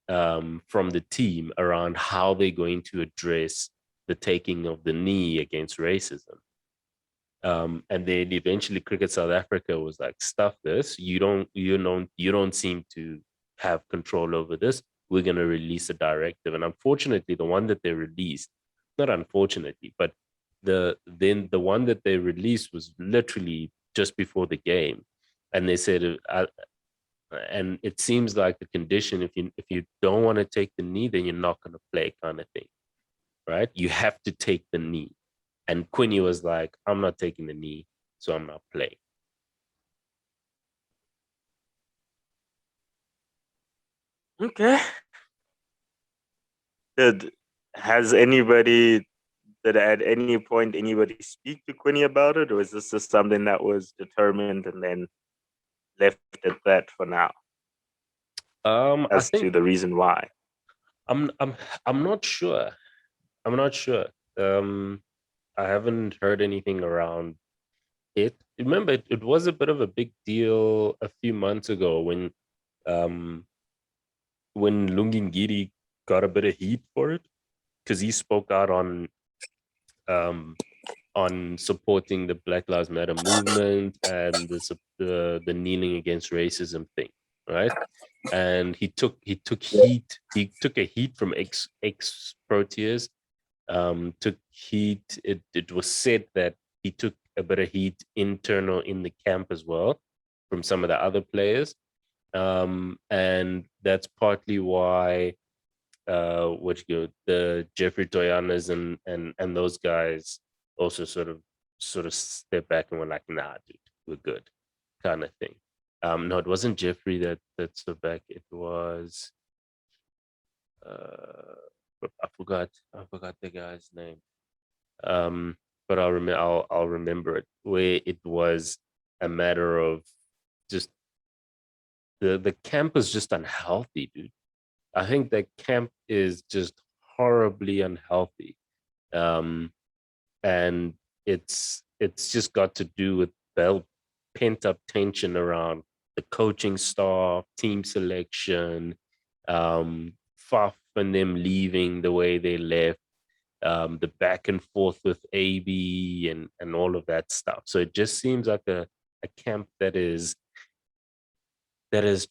from the team around how they're going to address the taking of the knee against racism. And then eventually Cricket South Africa was like, stuff this. You don't seem to have control over this. We're gonna release a directive. And unfortunately, the one that they released, not unfortunately, but the one that they released was literally just before the game. And they said and it seems like the condition, if you don't want to take the knee, then you're not gonna play, kind of thing. Right? You have to take the knee. And Quinny was like, I'm not taking the knee, so I'm not playing. Okay. Did has anybody did at any point anybody speak to Quinny about it, or is this just something that was determined and then left at that for now I as to think the reason why? I'm I'm I'm not sure. I'm not sure. I haven't heard anything around it. Remember, it was a bit of a big deal a few months ago um when Lungingiri got a bit of heat for it because he spoke out um supporting the Black Lives Matter movement and the kneeling against racism thing, right? And he took a heat from ex Proteas, took heat. It was said that he took a bit of heat internal in the camp as well from some of the other players, and that's partly why the Jeffrey Toyanas and those guys also sort of step back and were like, nah, dude, we're good, kind of thing. No, it wasn't Jeffrey that stood back. It was uh, I forgot the guy's name. But I'll remember it. Where it was a matter of just the camp is just unhealthy, dude. I think that camp is just horribly unhealthy. Um, and it's just got to do with pent up tension around the coaching staff, team selection, Faf and them leaving the way they left, the back and forth with AB and all of that stuff. So it just seems like a camp that is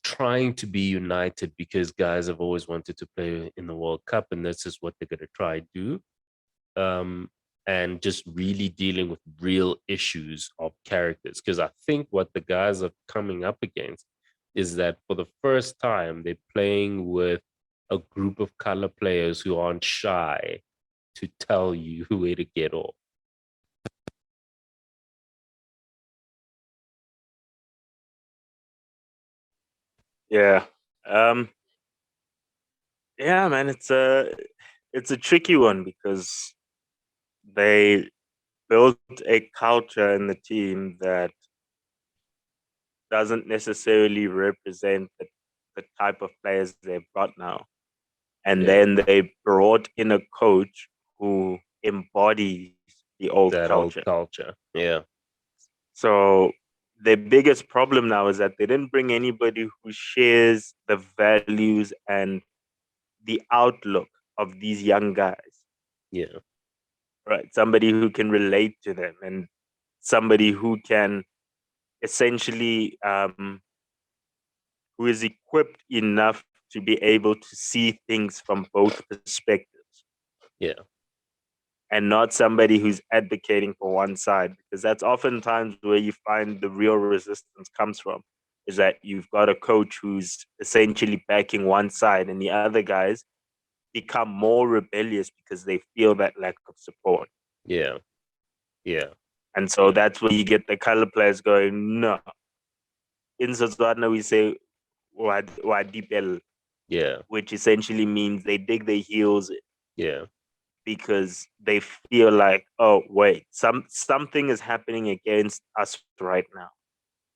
trying to be united because guys have always wanted to play in the World Cup, and this is what they're going to try to do. Um, and just really dealing with real issues of characters. Because I think what the guys are coming up against is that for the first time, they're playing with a group of color players who aren't shy to tell you where to get off. Yeah. Um yeah, man, it's a tricky one because they built a culture in the team that doesn't necessarily represent the type of players they've got now. And Yeah, then they brought in a coach who embodies the old that old culture. culture. Yeah, So their biggest problem now is that they didn't bring anybody who shares the values and the outlook of these young guys. yeah, right? Somebody who can relate to them, and somebody who can essentially who is equipped enough to be able to see things from both perspectives, Yeah. and not somebody who's advocating for one side, because that's oftentimes where you find the real resistance comes from, is that you've got a coach who's essentially backing one side and the other guys become more rebellious because they feel that lack of support. Yeah. Yeah. And so that's where you get the color players going, no. In Setswana, we say, wadipel, Yeah. which essentially means they dig their heels Yeah. because they feel like, oh, wait, something is happening against us right now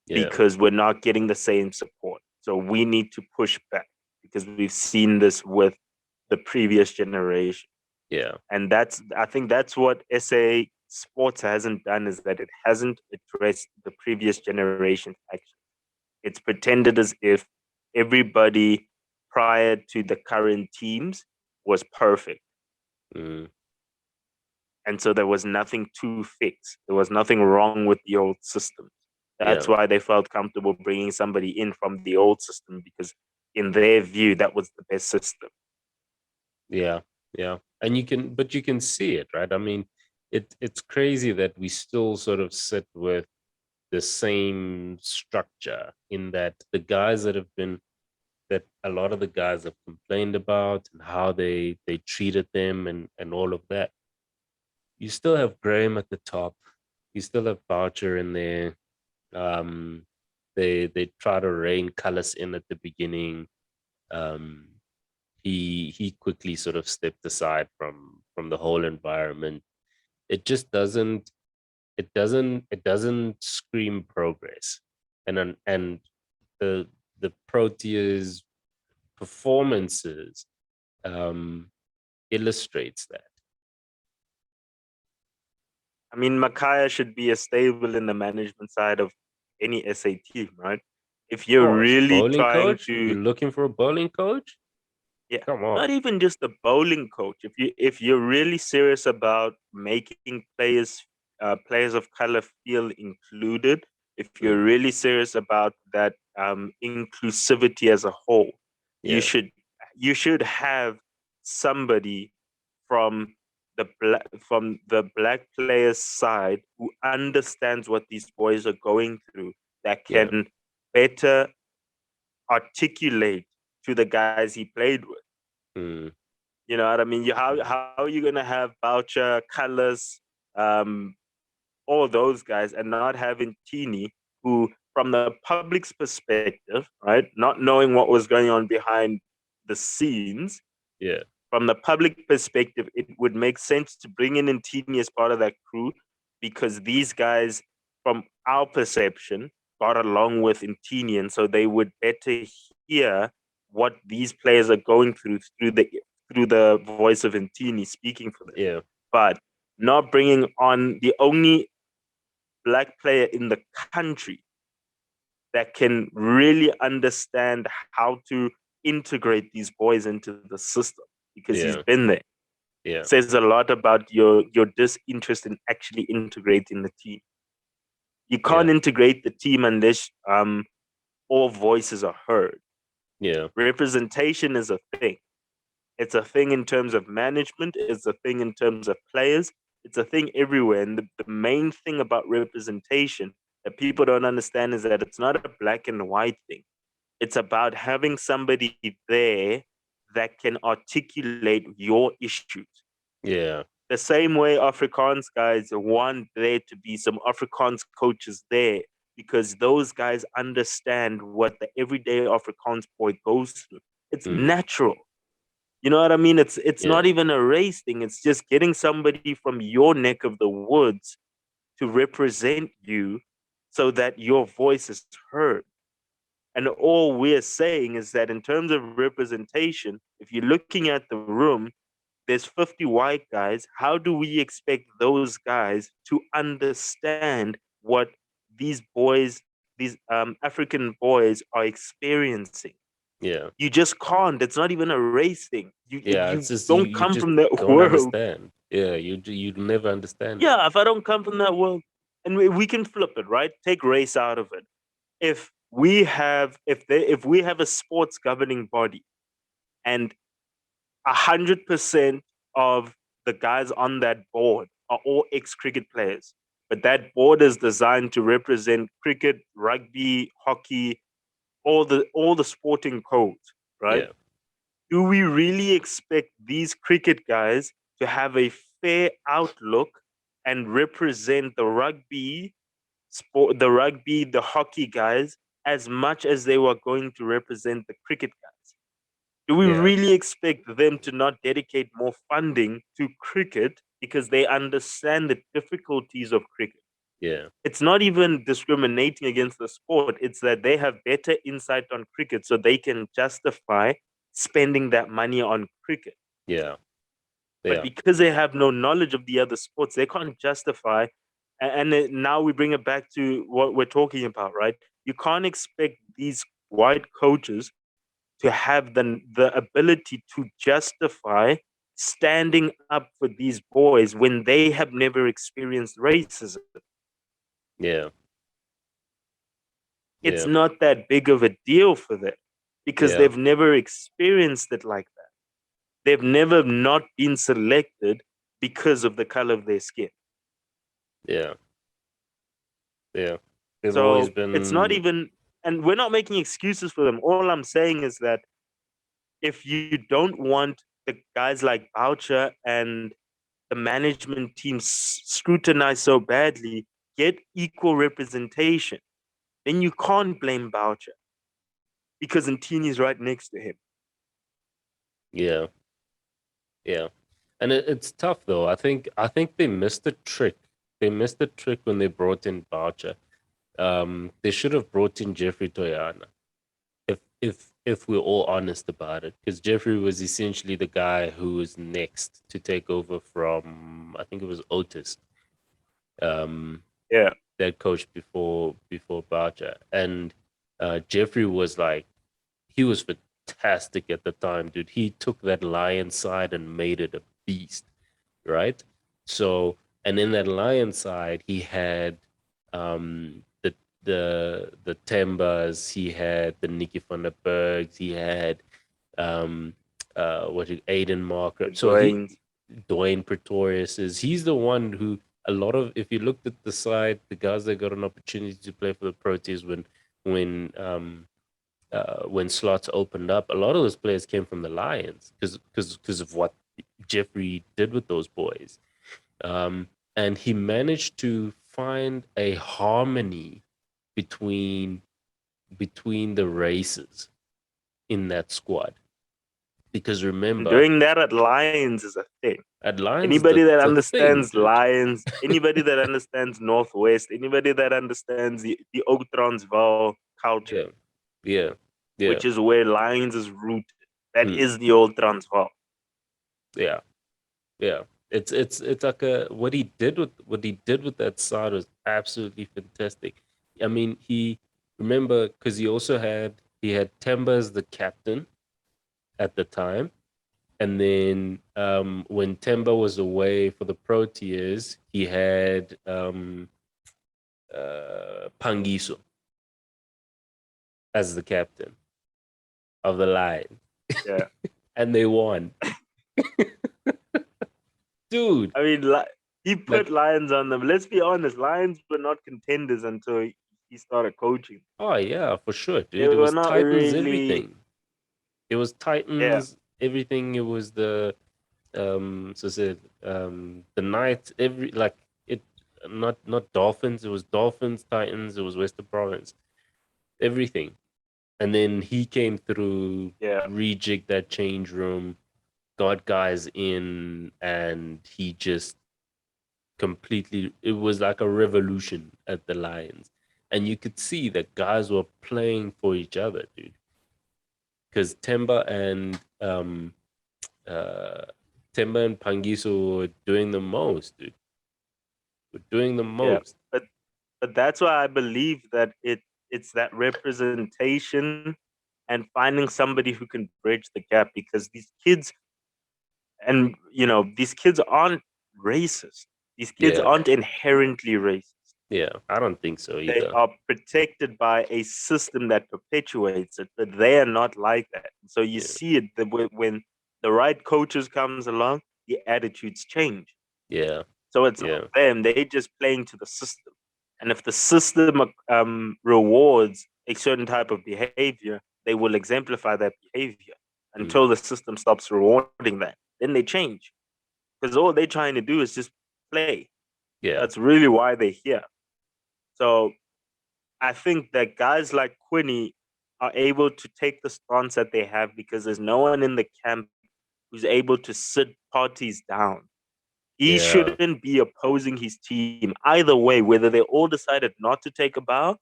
Yeah. because we're not getting the same support. So we need to push back because we've seen this with the previous generation. Yeah. And I think that's what SA sports hasn't done, is that it hasn't addressed the previous generation's actions. It's pretended as if everybody prior to the current teams was perfect. Mm. And so there was nothing to fix. There was nothing wrong with the old system. That's Yeah. why they felt comfortable bringing somebody in from the old system, because in their view, that was the best system. Yeah. Yeah. And but you can see it, right? I mean, it's crazy that we still sort of sit with the same structure, in that the guys that a lot of the guys have complained about and how they treated them and all of that. You still have Graham at the top. You still have Boucher in there. Um, they try to rein Cullis in at the beginning. Um, he quickly sort of stepped aside from the whole environment. It just doesn't scream progress. And the Proteas performances um illustrates that. I mean, Makaya should be a stable in the management side of any SA team, right? If Of you're course, really bowling trying coach. to, You're looking for a bowling coach? yeah, Come not on. even just a bowling coach. If you're really serious about making players of color feel included, if you're Mm, really serious about that inclusivity as a whole, you yeah, should you should have somebody from the black players side who understands what these boys are going through, that yeah, can better articulate to the guys he played with. mm, You know what I mean? mm, How are you gonna have Boucher, Colors, um, all those guys, and not having Teeny, who, from the public's perspective, right, not knowing what was going on behind the scenes, yeah, from the public perspective, it would make sense to bring in Ntini as part of that crew, because these guys, from our perception, got along with Ntini, and so they would better hear what these players are going through the voice of Ntini speaking for them. yeah, But not bringing on the only black player in the country that can really understand how to integrate these boys into the system, because he's yeah, been there, yeah, says a lot about your disinterest in actually integrating the team. You can't yeah, integrate the team unless all voices are heard. yeah, Representation is a thing. It's a thing in terms of management. It's a thing in terms of players. It's a thing everywhere. And the main thing about representation that people don't understand is that it's not a black and white thing. It's about having somebody there that can articulate your issues. yeah, The same way Afrikaans guys want there to be some Afrikaans coaches there, because those guys understand what the everyday Afrikaans boy goes through. It's mm, natural. You know what I mean? It's yeah, not even a race thing. It's just getting somebody from your neck of the woods to represent you so that your voice is heard. And all we're saying is that in terms of representation, if you're looking at the room, there's 50 white guys. How do we expect those guys to understand what these boys, these African boys, are experiencing? yeah, You just can't. It's not even a race thing. You yeah. It's you just you don't you come just from that don't world. understand. Yeah, you'd never understand it. Yeah, if I don't come from that world, and we can flip it, right? Take race out of it. If we have a sports governing body and 100% of the guys on that board are all ex-cricket players, but that board is designed to represent cricket, rugby, hockey, all the sporting codes, right? Yeah, Do we really expect these cricket guys to have a fair outlook and represent the hockey guys as much as they were going to represent the cricket guys? Do we yeah, really expect them to not dedicate more funding to cricket because they understand the difficulties of cricket? yeah, It's not even discriminating against the sport, it's that they have better insight on cricket so they can justify spending that money on cricket. yeah, But yeah, because they have no knowledge of the other sports, they can't justify. Now we bring it back to what we're talking about, right? You can't expect these white coaches to have the ability to justify standing up for these boys when they have never experienced racism. yeah, It's yeah, not that big of a deal for them because yeah, they've never experienced it like that. They've never not been selected because of the color of their skin. yeah, yeah. They've always So it's not been, even, and we're not making excuses for them. All I'm saying is that if you don't want the guys like Boucher and the management team scrutinized so badly, get equal representation. Then you can't blame Boucher because Ntini's right next to him. yeah, yeah. And it's tough though. I think they missed a trick. They missed a trick when they brought in Boucher. They should have brought in Jeffrey Toyana. If we're all honest about it, because Jeffrey was essentially the guy who was next to take over from, I think it was Otis, um, Yeah. that coach before Boucher, and Jeffrey was like, he was fantastic at the time, dude. He took that lion side and made it a beast, right? So, and in that lion side, he had the Tembas, he had the Nicky van der Bergs, he had um Aiden Marker. So he Dwayne. Dwayne Pretorius is he's the one who a lot of, if you looked at the side, the guys that got an opportunity to play for the Proteas when when slots opened up, a lot of those players came from the Lions because of what Jeffrey did with those boys. And he managed to find a harmony between the races in that squad. Because And remember, doing that at Lions is a thing. at Lions, Anybody that the thing, understands dude. Lions, anybody that understands Northwest, anybody that understands the Old Transvaal culture, Yeah, yeah, yeah, which is where Lions is rooted, that mm, is the Old Transvaal. yeah, yeah. It's like a what he did with that side was absolutely fantastic. I mean, he remember because he had Temba as the captain at the time. And then when Temba was away for the Proteas, he had Pangiso as the captain of the line. Yeah. And they won. Dude, I mean, he put like, Lions on them. Let's be honest, Lions were not contenders until he started coaching. oh yeah, for sure, They dude. It were was not Titans really, everything. It was yeah, Titans everything. It was the Knights, every like it not Dolphins, it was Dolphins, Titans, it was Western Province, everything. And then he came through, yeah. rejigged that change room, got guys in, and he just completely, it was like a revolution at the Lions. And you could see that guys were playing for each other, dude. Because uh Temba and Pangiso were doing the most, dude. Were doing the Yeah, most. but that's why I believe that it's that representation and finding somebody who can bridge the gap because these kids, and these kids aren't. racist. These kids Yeah. aren't inherently racist. Yeah. I don't think so They either. are protected by a system that perpetuates it, but they are not like that. So you Yeah. see it when the right coaches comes along, the attitudes change. Yeah. So it's Yeah. not them; they just playing to the system. And if the system rewards a certain type of behavior, they will exemplify that behavior Mm. until the system stops rewarding that. Then they change because all they're trying to do is just play. Yeah. That's really why they're here. So I think that guys like Quinny are able to take the stance that they have because there's no one in the camp who's able to sit parties down. He Yeah. shouldn't be opposing his team either way, whether they all decided not to take a bow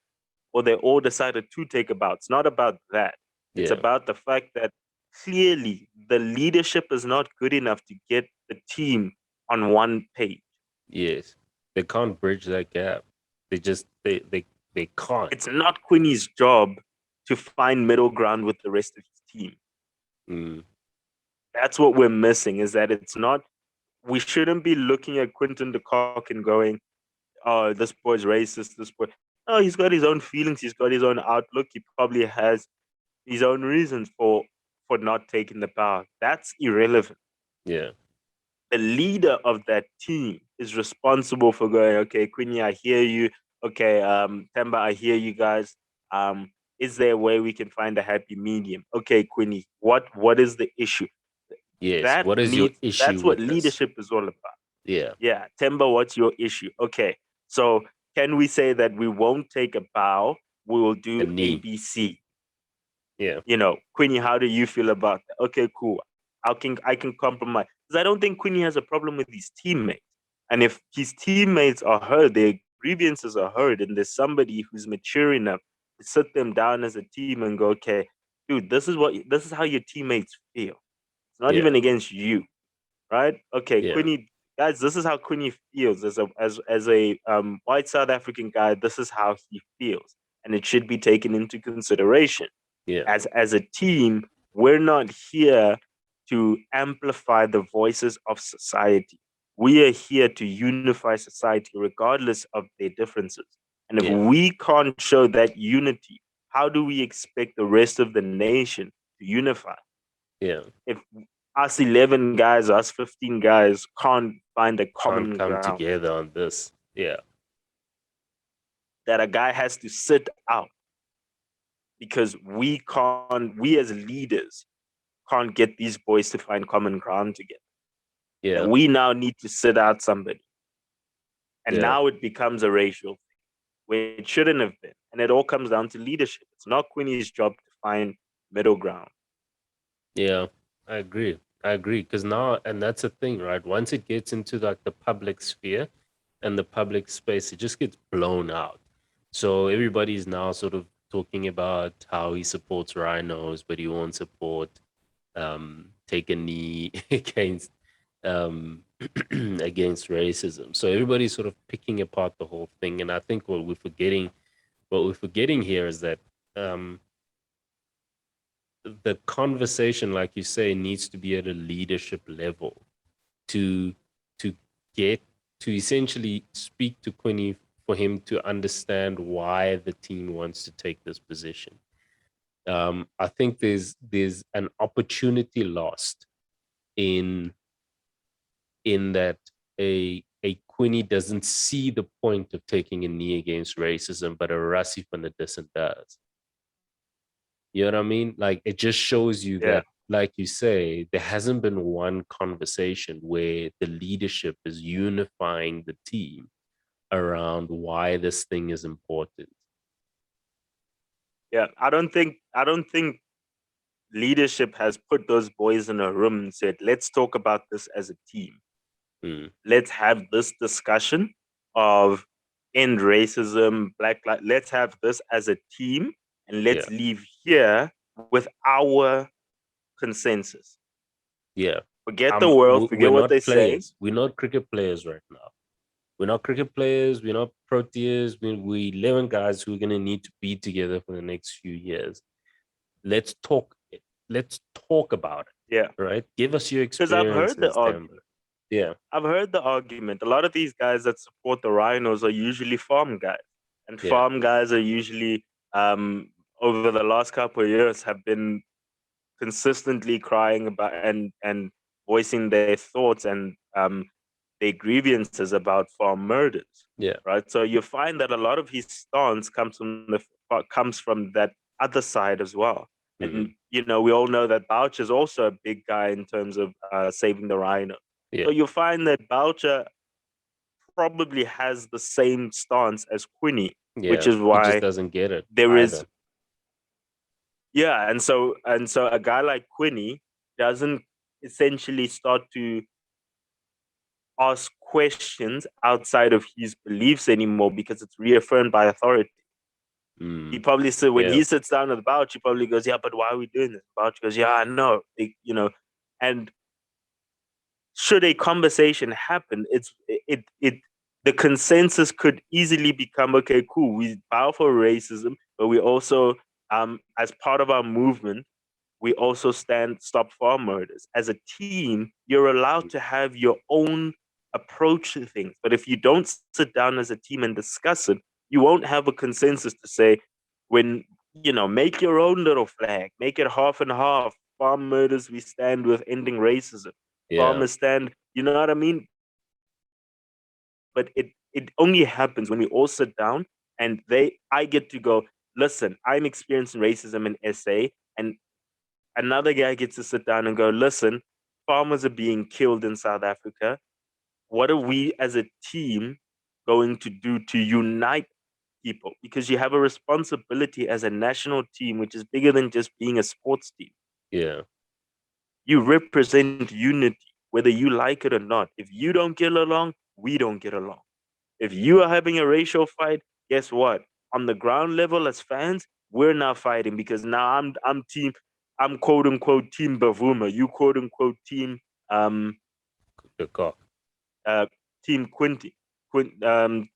or they all decided to take a bow. It's not about that. It's Yeah. about the fact that clearly the leadership is not good enough to get the team on one page. Yes. They can't bridge that gap. They can't. It's not Quinny's job to find middle ground with the rest of his team. Mm. That's what we're missing is that it's not, we shouldn't be looking at Quinton De Kocks and going, oh, this boy's racist, this boy. No, he's got his own feelings, he's got his own outlook, he probably has his own reasons for not taking the power. That's irrelevant. Yeah. The leader of that team is responsible for going, okay, Quinny, I hear you. Okay, Temba, I hear you guys. Is there a way we can find a happy medium? Okay, Quinny, what is the issue? Yes. That What is your needs issue that's what with this? leadership is all about. Yeah. Yeah, Temba, what's your issue? Okay, so can we say that we won't take a bow? We will A do knee. ABC. Yeah. Quinny, how do you feel about that? Okay, cool. I can compromise because I don't think Quinny has a problem with his teammates. And if his teammates are heard, their grievances are heard, and there's somebody who's mature enough to sit them down as a team and go, okay, dude, this is how your teammates feel. It's not Yeah. even against you, right? Okay, Yeah. Quinny, guys, this is how Quinny feels as a white South African guy. This is how he feels, and it should be taken into consideration Yeah. as a team. We're not here to amplify the voices of society. We are here to unify society regardless of their differences. And if Yeah. we can't show that unity, how do we expect the rest of the nation to unify? Yeah. If us 11 guys, us 15 guys can't find a Can't common come ground, together on this. Yeah. that a guy has to sit out because we as leaders can't get these boys to find common ground together. That Yeah. we now need to sit out somebody. And Yeah. now it becomes a racial thing, where it shouldn't have been. And it all comes down to leadership. It's not Quinny's job to find middle ground. Yeah. I agree. I agree. Because now, and that's the thing, right? Once it gets into like the public sphere and the public space, it just gets blown out. So everybody's now sort of talking about how he supports rhinos, but he won't support take a knee against um, against racism. So everybody's sort of picking apart the whole thing, and I think what we're forgetting here is that um, the conversation, like you say, needs to be at a leadership level to to get to essentially speak to Quinny for him to understand why the team wants to take this position. I think there's an opportunity lost in that a Quinny doesn't see the point of taking a knee against racism, but a Rassi van der Dussen does. You know what I mean? Like it just shows you Yeah. that, like you say, there hasn't been one conversation where the leadership is unifying the team around why this thing is important. Yeah. I don't think leadership has put those boys in a room and said, let's talk about this as a team. Mm, Let's have this discussion of end racism, black lives. Let's have this as a team and yeah, let's leave here with our consensus. yeah. Forget the world, We're forget what they not say. players. We're not cricket players right now. We're not cricket players. We're not Proteas. We 11 guys who are going to need to be together for the next few years. Let's talk. Let's talk about Yeah. it. Right? Give us your Because I've heard the experiences, argument. Timber. Yeah. I've heard the argument. A lot of these guys that support the Rhinos are usually farm guys, and Yeah. farm guys are usually over the last couple of years have been consistently crying about and voicing their thoughts and their grievances about farm murders, Yeah. right? So you find that a lot of his stance comes from that other side as well. And Hmm. you know, we all know that Boucher is also a big guy in terms of saving the rhino. So Yeah. you find that Boucher probably has the same stance as Quinny, which Yeah. is He just why doesn't get it there is either. yeah, and so a guy like Quinny doesn't essentially start to ask questions outside of his beliefs anymore because it's reaffirmed by authority. He Mm. probably said when Yeah. he sits down at the couch, he probably goes, "Yeah, but why are we doing this?" Bouch goes, "Yeah, I know." You know, and should a conversation happen, it the consensus could easily become, okay, cool, we bow for racism, but we also, as part of our movement, we also stop farm murders. As a team, you're allowed to have your own approach to things. But if you don't sit down as a team and discuss it, you won't have a consensus to say, when, make your own little flag, make it half and half. Farm murders, we stand with ending racism. Yeah. Farmers stand, you know what I mean? But it only happens when we all sit down and I get to go, listen, I'm experiencing racism in SA, and another guy gets to sit down and go, listen, farmers are being killed in South Africa. What are we as a team going to do to unite people? Because you have a responsibility as a national team, which is bigger than just being a sports team. Yeah. You represent unity, whether you like it or not. If you don't get along, we don't get along. If you are having a racial fight, guess what? On the ground level, as fans, we're now fighting because now I'm quote unquote team Bavuma, you quote unquote um The cock. uh team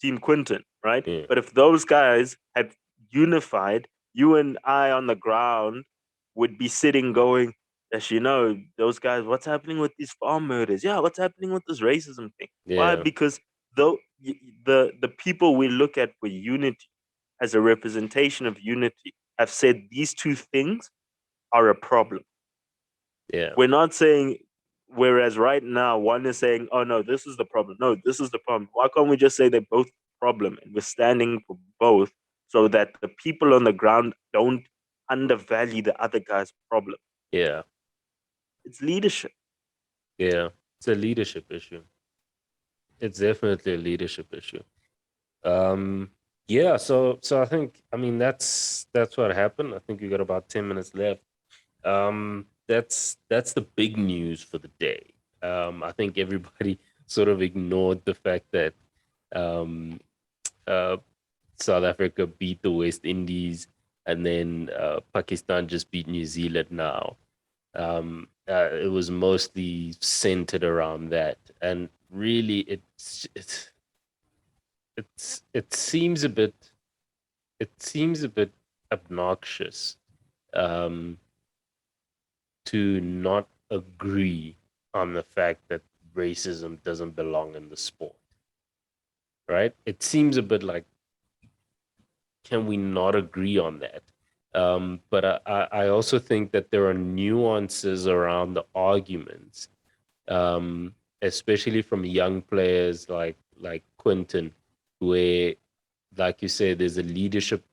team Quinton, right? Yeah. But if those guys had unified, you and I on the ground would be sitting going, as you know, those guys, what's happening with these farm murders? Yeah, what's happening with this racism thing? Why? Yeah. Because though the people we look at for unity as a representation of unity have said these two things are a problem. Yeah. We're not saying, whereas right now one is saying, oh no, this is the problem. No, this is the problem. Why can't we just say they're both problem and we're standing for both so that the people on the ground don't undervalue the other guy's problem? Yeah. It's leadership. Yeah. It's a leadership issue. It's definitely a leadership issue. Um, yeah, so I mean that's what happened. I think we got about 10 minutes left. That's the big news for the day. I think everybody sort of ignored the fact that um uh South Africa beat the West Indies, and then Pakistan just beat New Zealand now. It was mostly centered around that, and really it seems a bit obnoxious um, to not agree on the fact that racism doesn't belong in the sport, right? It seems a bit like, can we not agree on that? But I also think that there are nuances around the arguments, especially from young players like Quinton, where, like you said, there's a leadership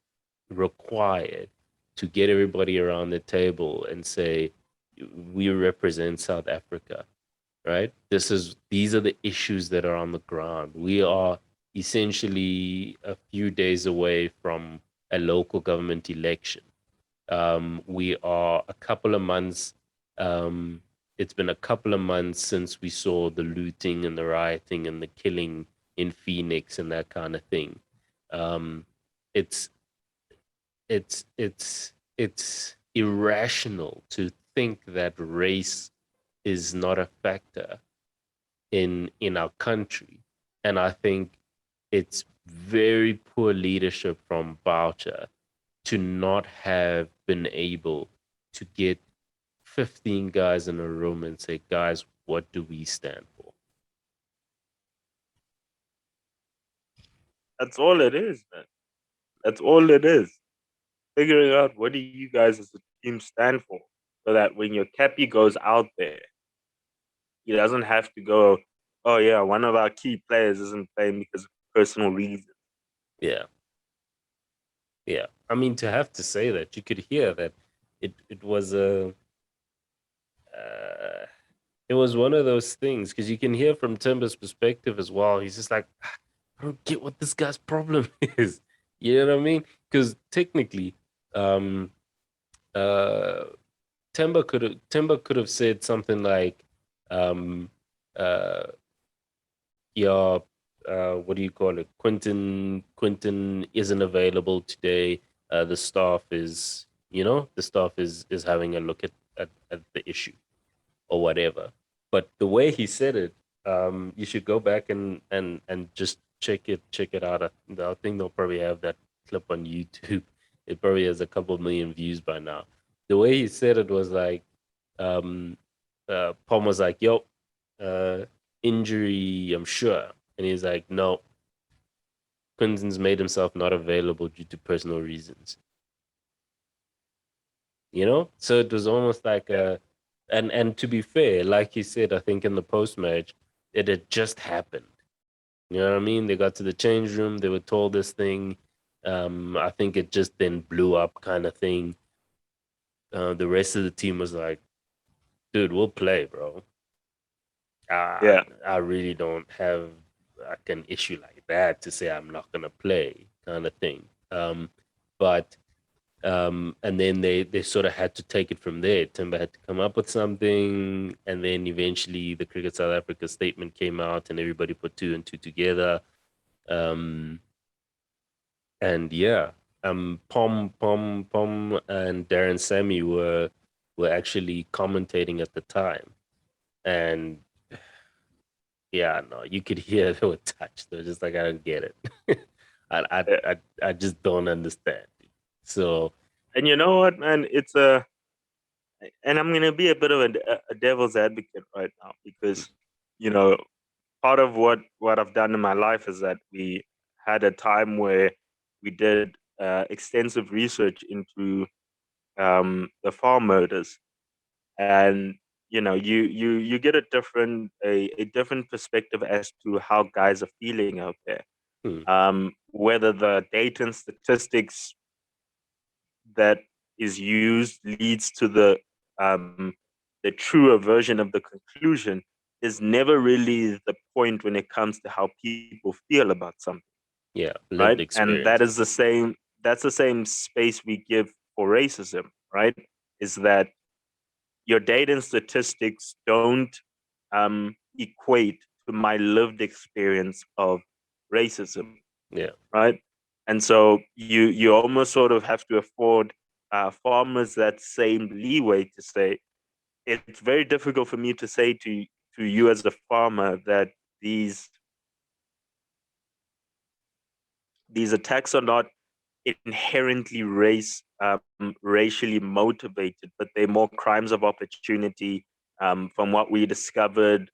required to get everybody around the table and say, we represent South Africa, right? These are the issues that are on the ground. We are essentially a few days away from a local government election. We are a couple of months. Um, it's been a couple of months since we saw the looting and the rioting and the killing in Phoenix and that kind of thing. Um, it's it's irrational to think that race is not a factor in our country, and I think it's very poor leadership from Boucher to not have been able to get 15 guys in a room and say, guys, what do we stand for? That's all it is, man. That's all it is. Figuring out what do you guys as a team stand for, so that when your cappy goes out there, he doesn't have to go, oh yeah, one of our key players isn't playing because of personal reasons. Yeah, yeah. I mean, to have to say that, you could hear that it was a it was one of those things because you can hear from Timber's perspective as well. He's just like, I don't get what this guy's problem is. You know what I mean? Because technically, um, uh, Timber could have said something like, um, uh, yeah, what do you call it? Quinton isn't available today. The staff is, the staff is having a look at the issue or whatever. But the way he said it, you should go back and just check it out. I think they'll probably have that clip on YouTube. It probably has a couple million views by now. The way he said it was like, um, Pom was like, "Yo, uh, injury, I'm sure," and he's like, "No, Quinton's made himself not available due to personal reasons." So it was almost like Yeah, and to be fair, like he said, I think in the post match, it had just happened. You know what I mean? They got to the change room, they were told this thing. I think it just then blew up, kind of thing. The rest of the team was like, "Dude, we'll play, bro. I yeah, I really don't have like an issue like that to say I'm not gonna play, kind of thing." But and then they sort of had to take it from there. Timber had to come up with something, and then eventually the Cricket South Africa statement came out, and everybody put two and two together. Um, and yeah, Pom, and Darren Sammy were actually commentating at the time, and yeah, no, you could hear they were touched. They're just like, I don't get it. I, I yeah. I just don't understand. So And you know what, man? And I'm gonna be a bit of a devil's advocate right now because, you know, part of what I've done in my life is that we had a time where we did extensive research into the farm murders, and you get a different perspective as to how guys are feeling out there. hmm, Whether the data and statistics that is used leads to um, the truer version of the conclusion is never really the point when it comes to how people feel about something, yeah, right? lived And that is experiences. the same. That's the same space we give for racism, right? Is that your data and statistics don't equate to my lived experience of racism, Yeah, right? And so you almost sort of have to afford farmers that same leeway to say it's very difficult for me to say to you as a farmer that these these attacks are not inherently racially motivated, but they're more crimes of opportunity. From what we discovered,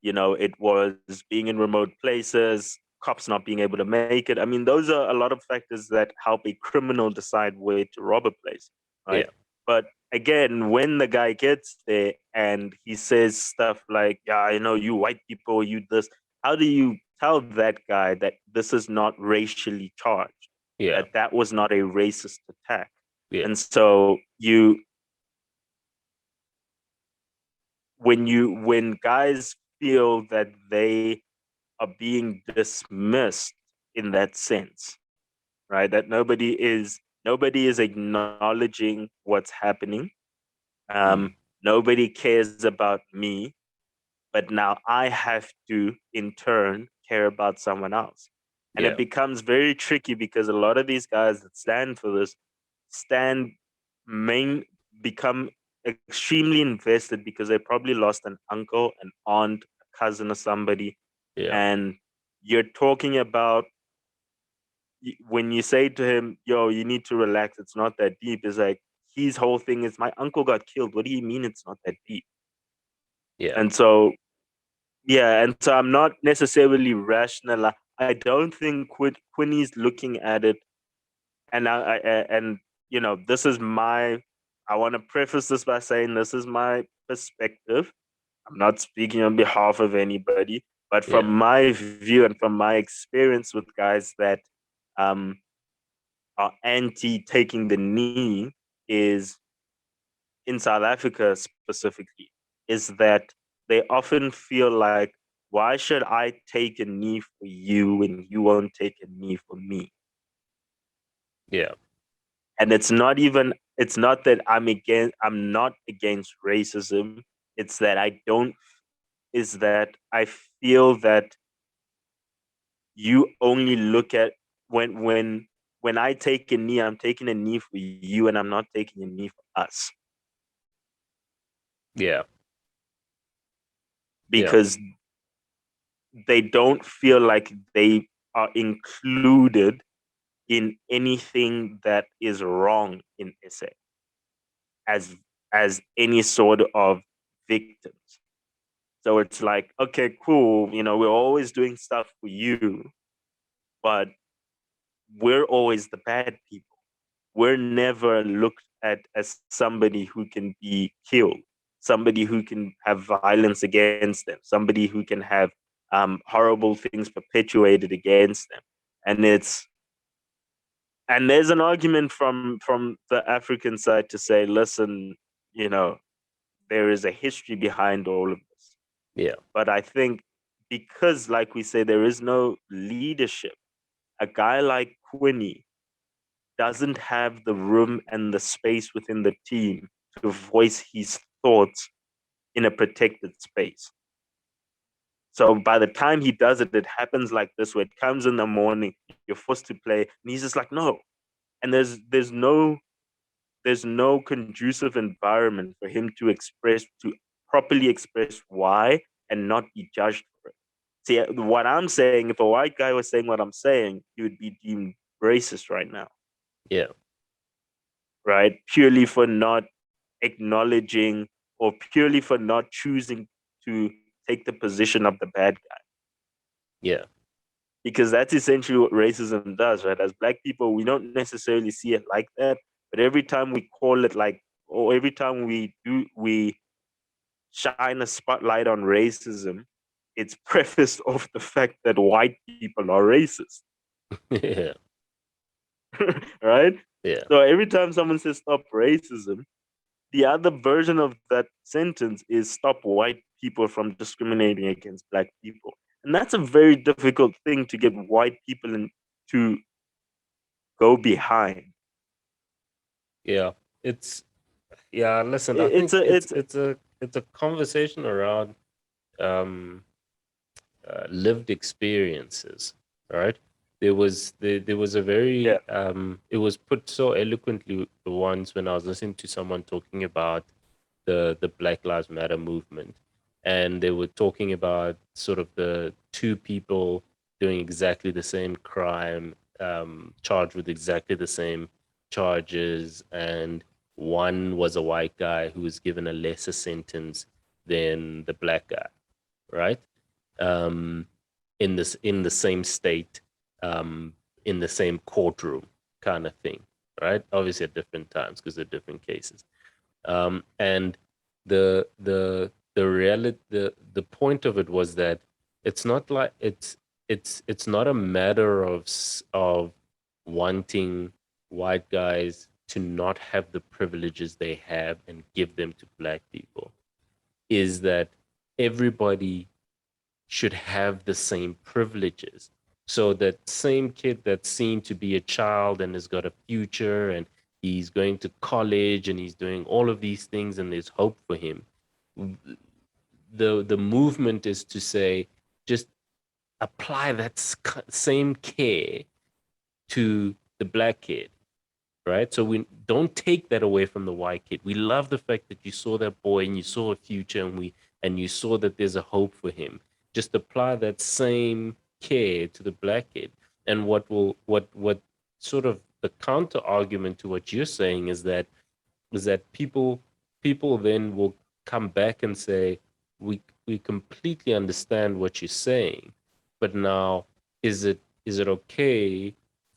it was being in remote places, cops not being able to make it. I mean, those are a lot of factors that help a criminal decide where to rob a place, right? yeah, But again, when the guy gets there and he says stuff like, "Yeah, I know you white people, you this," how do you tell that guy that this is not racially charged, yeah, that was not a racist attack? yeah, And so when guys feel that they are being dismissed in that sense, right? That nobody is acknowledging what's happening. mm, Nobody cares about me, but now I have to in turn care about someone else. And it yeah, becomes very tricky because a lot of these guys that stand for this stand main become extremely invested because they probably lost an uncle, an aunt, a cousin, or somebody. yeah, And you're talking about when you say to him, "Yo, you need to relax. It's not that deep." It's like his whole thing is, "My uncle got killed. What do you mean it's not that deep?" yeah, And so, yeah, and so I'm not necessarily rational. I don't think Quinny's looking at it, and this is my. I want to preface this by saying this is my perspective. I'm not speaking on behalf of anybody, but from Yeah. my view and from my experience with guys that um, are anti taking the knee is in South Africa specifically, is that they often feel like, why should I take a knee for you when you won't take a knee for me? Yeah. And it's not that I'm not against racism. It's that I feel that you only look at when I take a knee, I'm taking a knee for you and I'm not taking a knee for us. Yeah. Yeah. Because they don't feel like they are included in anything that is wrong in SA as as any sort of victims. So it's like, okay, cool, we're always doing stuff for you, but we're always the bad people. We're never looked at as somebody who can be killed, somebody who can have violence against them, somebody who can have horrible things perpetuated against them. And there's an argument from the African side to say, listen, there is a history behind all of this. Yeah. But I think because, like we say, there is no leadership, a guy like Quinny doesn't have the room and the space within the team to voice his thoughts in a protected space. So by the time he does it, it happens like this, where it comes in the morning, you're forced to play, and he's just like, no. And there's no conducive environment for him to properly express why and not be judged for it. See, what I'm saying, if a white guy was saying what I'm saying, he would be deemed racist right now, Yeah. right? Purely for not acknowledging or purely for not choosing to take the position of the bad guy. Yeah. Because that's essentially what racism does, right? As black people, we don't necessarily see it like that, but every time we call it like, or every time we shine a spotlight on racism, it's prefaced off the fact that white people are racist. Yeah. Right? Yeah. So every time someone says stop racism, the other version of that sentence is stop white people from discriminating against black people. And that's a very difficult thing to get white people to go behind. Yeah. It's yeah, listen, I It's think a it's it's a conversation around um lived experiences, right? There was a Yeah, very it was put so eloquently once when I was listening to someone talking about the Black Lives Matter movement, and they were talking about sort of the two people doing exactly the same crime, charged with exactly the same charges, and one was a white guy who was given a lesser sentence than the black guy, right? um, in the same state, um, in the same courtroom, kind of thing, right? Obviously at different times because they're different cases. And the reality the point of it was that it's not like it's not a matter of of wanting white guys to not have the privileges they have and give them to black people. Is that everybody should have the same privileges. So that same kid that's seen to be a child and has got a future and he's going to college and he's doing all of these things and there's hope for him. The movement is to say just apply that same care to the black kid, right? So we don't take that away from the white kid. We love the fact that you saw that boy and you saw a future and you saw that there's a hope for him. Just apply that same care to the black kid. And what sort of the counter argument to what you're saying is that people then will come back and say we completely understand what you're saying, but now is it okay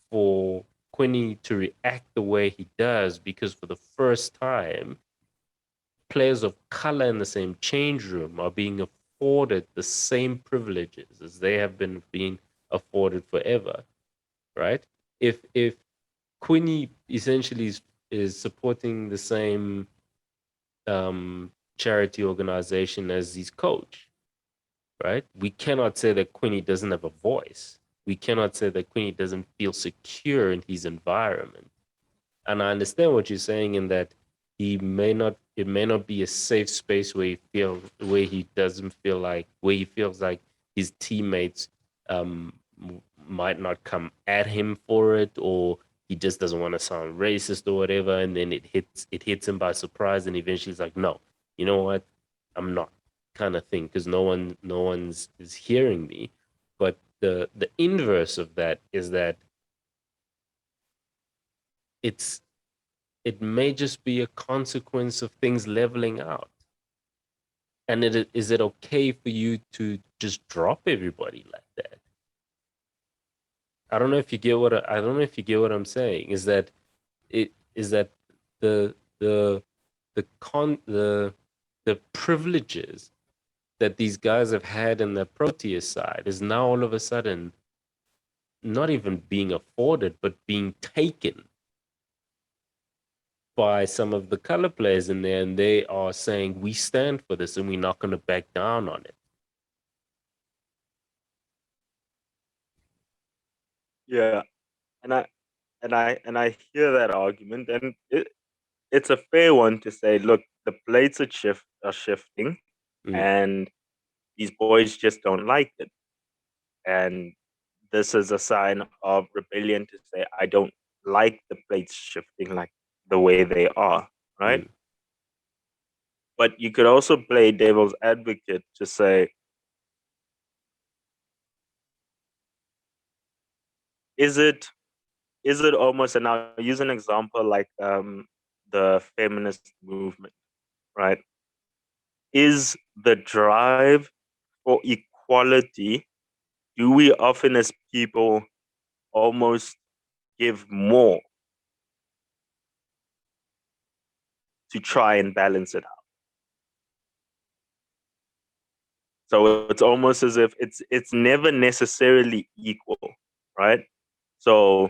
for Quinny to react the way he does because for the first time players of color in the same change room are being afforded the same privileges as they have been being afforded forever, right? If Quinny essentially is supporting the same charity organization as his coach, right? We cannot say that Quinny doesn't have a voice. We cannot say that Quinny doesn't feel secure in his environment. And I understand what you're saying in that it may not be a safe space where he doesn't feel like where he feels like his teammates um might not come at him for it, or he just doesn't want to sound racist or whatever, and then it hits him by surprise, and eventually he's like, no, you know what, I'm not, kind of thing, because no one's is hearing me. But the inverse of that is that it's it may just be a consequence of things leveling out. And is it okay for you to just drop everybody like that? I don't know if you get I don't know if you get what I'm saying. Is that the the the privileges that these guys have had in the Proteas side is now all of a sudden not even being afforded, but being taken by some of the color players in there, and they are saying we stand for this and we're not going to back down on it. Yeah, and I hear that argument, and it's a fair one to say, look, the plates are shifting, Mm, and these boys just don't like it, and this is a sign of rebellion to say I don't like the plates shifting like the way they are, right? mm, But you could also play devil's advocate to say, is it almost, and I'll use an example like the feminist movement, right? Is the drive for equality, do we often as people almost give more to try and balance it out? So it's almost as if it's never necessarily equal, right? So,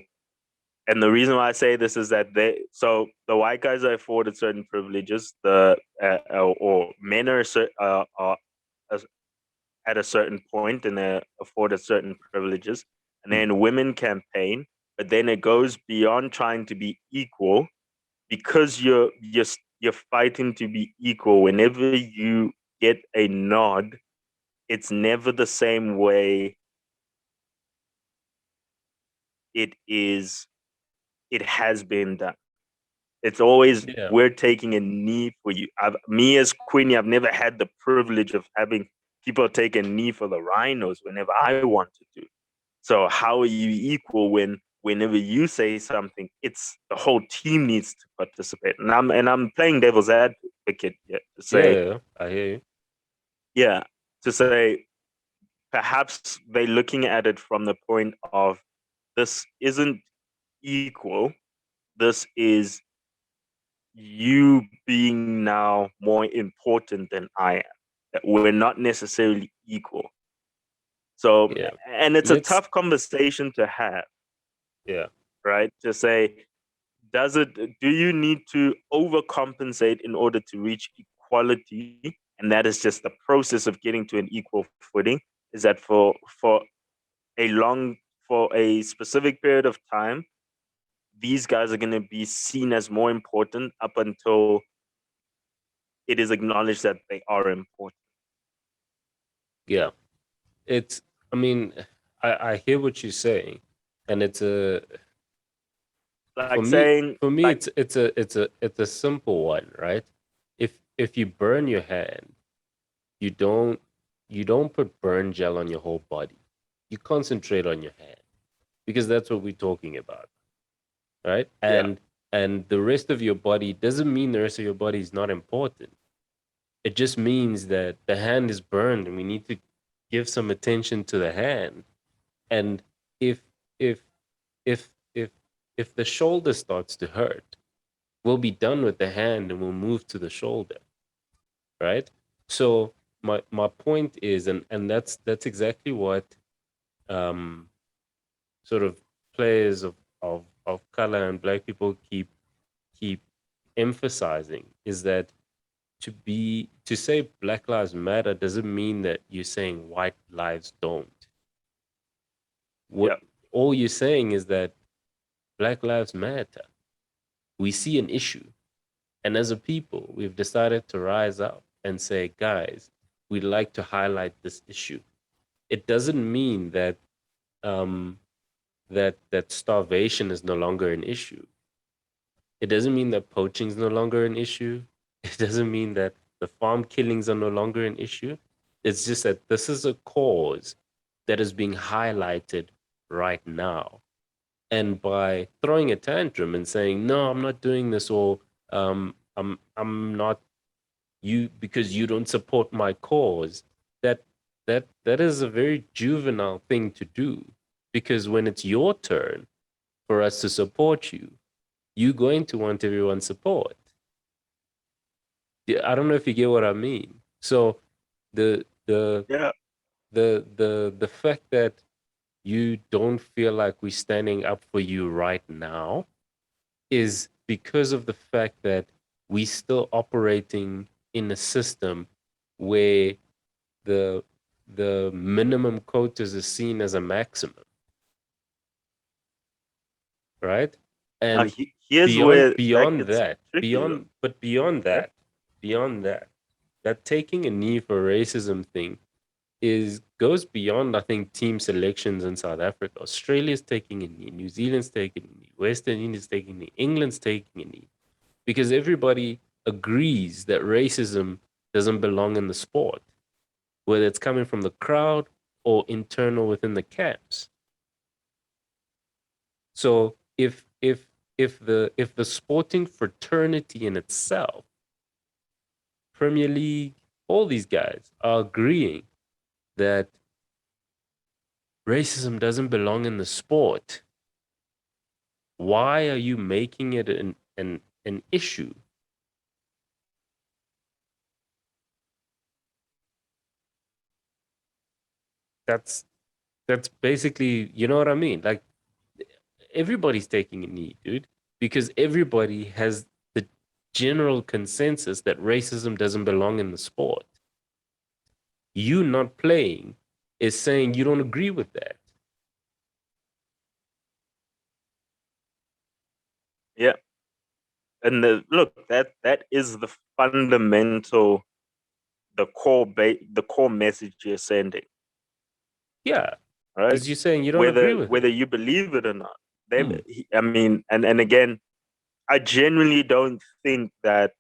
and the reason why I say this is that the white guys are afforded certain privileges, or men are at a certain point and they're afforded certain privileges, and mm. then women campaign, but then it goes beyond trying to be equal because you're fighting to be equal. Whenever you get a nod, it's never the same way it is it has been done. It's always, Yeah, we're taking a knee for you. Me as Queenie, I've never had the privilege of having people take a knee for the rhinos whenever I wanted to. So how are you equal whenever you say something, it's the whole team needs to participate. And I'm playing devil's advocate here to yeah, say, yeah, I hear you. yeah, to say perhaps they're looking at it from the point of, this isn't equal. This is you being now more important than I am. That we're not necessarily equal. So, Yeah, and it's a let's. tough conversation to have, Yeah, right? To say, do you need to overcompensate in order to reach equality? And that is just the process of getting to an equal footing. Is that a long, for a specific period of time, these guys are going to be seen as more important up until it is acknowledged that they are important. yeah. It's. I mean, I hear what you're saying, and it's a for Like me. saying, For me, like, it's a simple one, right? If you burn your hand, you don't you don't put burn gel on your whole body. You concentrate on your hand because that's what we're talking about, right? yeah, And the rest of your body doesn't mean the rest of your body is not important. It just means that the hand is burned and we need to give some attention to the hand. And if if if if if the shoulder starts to hurt, we'll be done with the hand and we'll move to the shoulder, right? So my point is, and that's exactly what um sort of players of color and black people keep emphasizing, is that to say Black Lives Matter doesn't mean that you're saying white lives don't. What Yeah. all you're saying is that Black Lives Matter. We see an issue, and as a people, we've decided to rise up and say, guys, we'd like to highlight this issue. It doesn't mean that um, that starvation is no longer an issue. It doesn't mean that poaching is no longer an issue. It doesn't mean that the farm killings are no longer an issue. It's just that this is a cause that is being highlighted right now. And by throwing a tantrum and saying, "No, I'm not doing this," or I'm not you because you don't support my cause, that that is a very juvenile thing to do. Because when it's your turn for us to support you, you're going to want everyone's support. Yeah, I don't know if you get what I mean. So the the Yeah. the fact that you don't feel like we're standing up for you right now is because of the fact that we still operating in a system where the the minimum quotas is seen as a maximum, right? Now, And here's beyond where that beyond gets that, tricky, though. Yeah. beyond that, that taking a knee for racism thing is goes beyond, I think, team selections in South Africa. Australia's taking a knee, New Zealand's taking a knee, Western India's taking a knee, England's taking a knee, because everybody agrees that racism doesn't belong in the sport, whether it's coming from the crowd or internal within the camps. So if the sporting fraternity in itself, Premier League, all these guys are agreeing that racism doesn't belong in the sport, why are you making it an issue? That's that's basically, you know what I mean? Like, everybody's taking a knee, dude, because everybody has the general consensus that racism doesn't belong in the sport. You not playing is saying you don't agree with that. Yeah. And look, that is the fundamental, the core message you're sending, Yeah, right? because you're saying you don't agree Whether with whether it. you believe it or not. They, Hmm. I mean, and again, I genuinely don't think that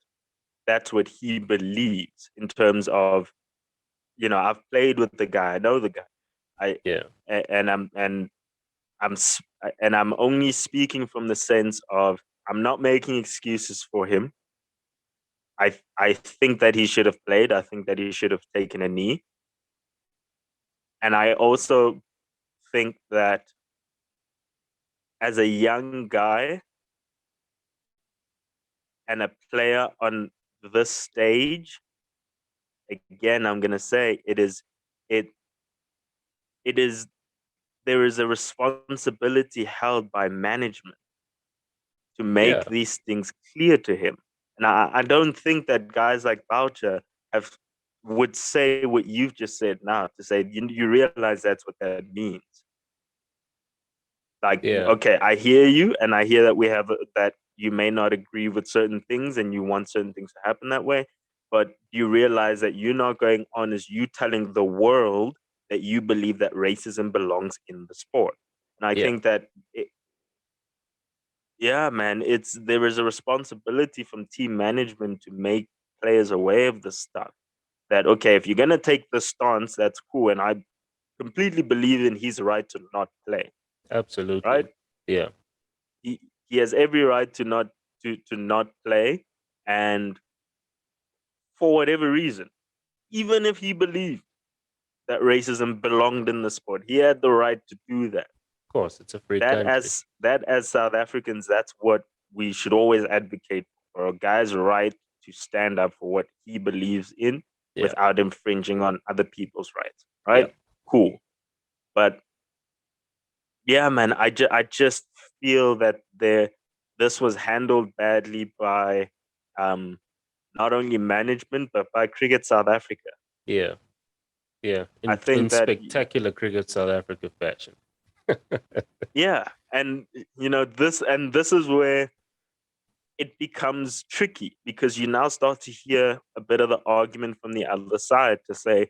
that's what he believes in terms of, I've played with the guy, I know the guy, I Yeah, and I'm and I'm only speaking from the sense of I'm not making excuses for him. I think that he should have played. I think that he should have taken a knee. And I also think that as a young guy and a player on this stage, again, I'm gonna say it it is there is a responsibility held by management to yeah, make these things clear to him. And I don't think that guys like Boucher have would say what you've just said now, to say you realize that's what that means. Like, yeah, okay, I hear you, and I hear that that you may not agree with certain things and you want certain things to happen that way, but you realize that you're not going on as you telling the world that you believe that racism belongs in the sport. And I yeah, think that yeah, man, there is a responsibility from team management to make players aware of this stuff. That okay, if you're gonna take the stance, that's cool, and I completely believe in his right to not play. absolutely. Right? Yeah, He has every right to not play, and for whatever reason, even if he believed that racism belonged in the sport. He had the right to do that. Of course, it's a free country. That as South Africans, that's what we should always advocate for. A guy's right to stand up for what he believes in Yeah, without infringing on other people's rights. yeah, Right? Cool. But yeah, man, I just feel that this was handled badly by not only management but by Cricket South Africa. yeah, yeah. I In think that spectacular cricket South Africa fashion. yeah, and this is where it becomes tricky because you now start to hear a bit of the argument from the other side to say,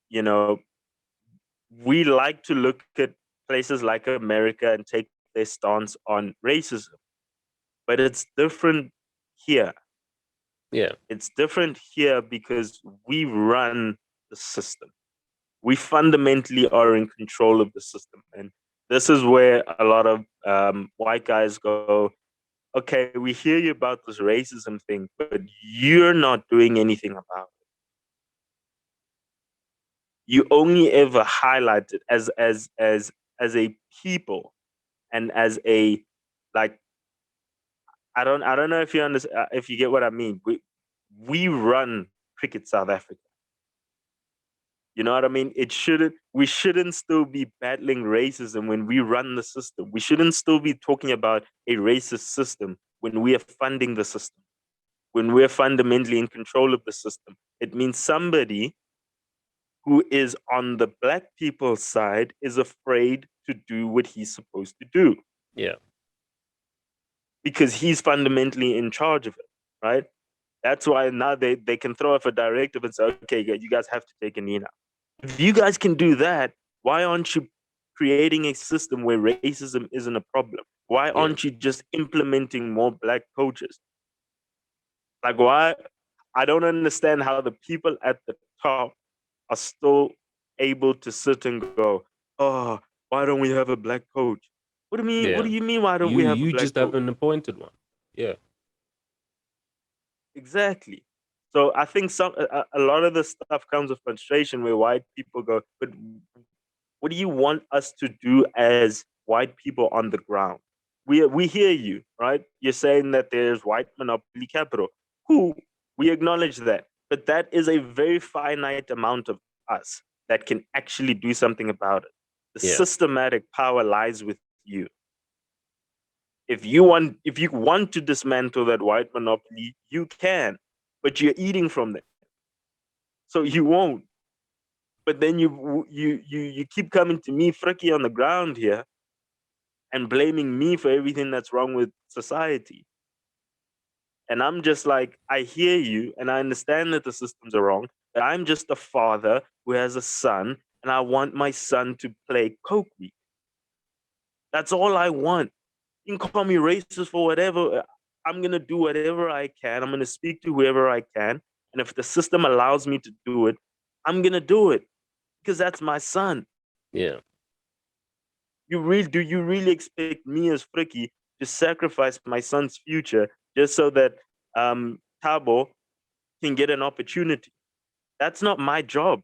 you know, we like to look at places like America and take their stance on racism, but it's different here. Yeah, It's different here because we run the system. We fundamentally are in control of the system. And this is where a lot of white guys go, okay, we hear you about this racism thing, but you're not doing anything about it. You only ever highlight it as a people and as a like I don't know if you understand if you get what I mean. We run cricket South Africa. You know what I mean? We shouldn't still be battling racism when we run the system. We shouldn't still be talking about a racist system when we are funding the system. When we're fundamentally in control of the system. It means somebody who is on the black people's side is afraid to do what he's supposed to do yeah, because he's fundamentally in charge of it, right? That's why now they can throw off a directive and say, okay, you guys have to take a knee now. If you guys can do that, why aren't you creating a system where racism isn't a problem? Why yeah, aren't you just implementing more black coaches? Like, why? I don't understand how the people at the top are still able to sit and go, oh, why don't we have a black coach? What do you mean? What yeah. do you mean? Why don't You we have a you black just have coach? an appointed one. Yeah, Exactly. So I think a lot of the stuff comes with frustration where white people go, but what do you want us to do as white people on the ground? We hear you, right? You're saying that there's white monopoly capital. Who we acknowledge that, but that is a very finite amount of us that can actually do something about it. The yeah, systematic power lies with you. If you want to dismantle that white monopoly, you can, but you're eating from them, so you won't. But then you keep coming to me, Fricky, on the ground here, and blaming me for everything that's wrong with society. And I'm just like, I hear you, and I understand that the systems are wrong, but I'm just a father who has a son, and I want my son to play Coke Week. That's all I want. You can call me racist for whatever. I'm gonna do whatever I can. I'm gonna speak to whoever I can, and if the system allows me to do it, I'm gonna do it because that's my son. yeah, Do you really expect me as Fricky to sacrifice my son's future just so that Tabo can get an opportunity? That's not my job.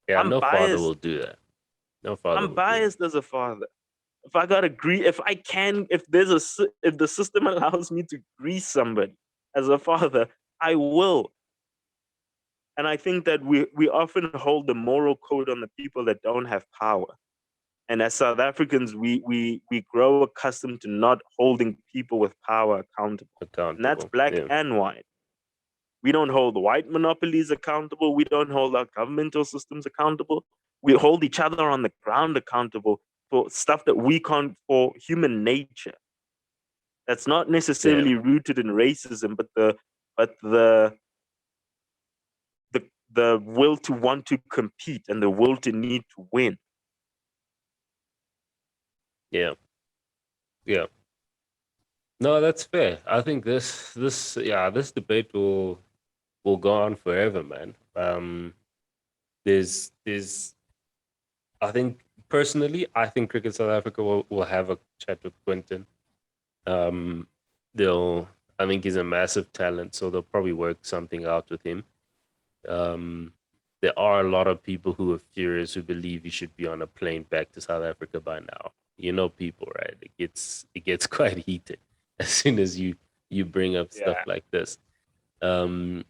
yeah. I'm No father biased. will do that. No father I'm will do that. biased as a father. If I gotta if I can, if the system allows me to grease somebody as a father, I will. And I think that we often hold the moral code on the people that don't have power. And as South Africans, we grow accustomed to not holding people with power accountable. And that's Accountable. black Yeah, and white. We don't hold white monopolies accountable. We don't hold our governmental systems accountable. We hold each other on the ground accountable for stuff that we can't, for human nature. That's not yeah, necessarily rooted in racism, but the will to want to compete and the will to need to win. yeah, yeah. No, that's fair. I think this debate will go on forever, man. There's I think personally, I think Cricket South Africa will have a chat with Quinton. Um, they'll I think he's a massive talent, so they'll probably work something out with him. Um, there are a lot of people who are furious who believe you should be on a plane back to South Africa by now. You know people, right? It gets quite heated as soon as you bring up stuff Yeah. like this. Um,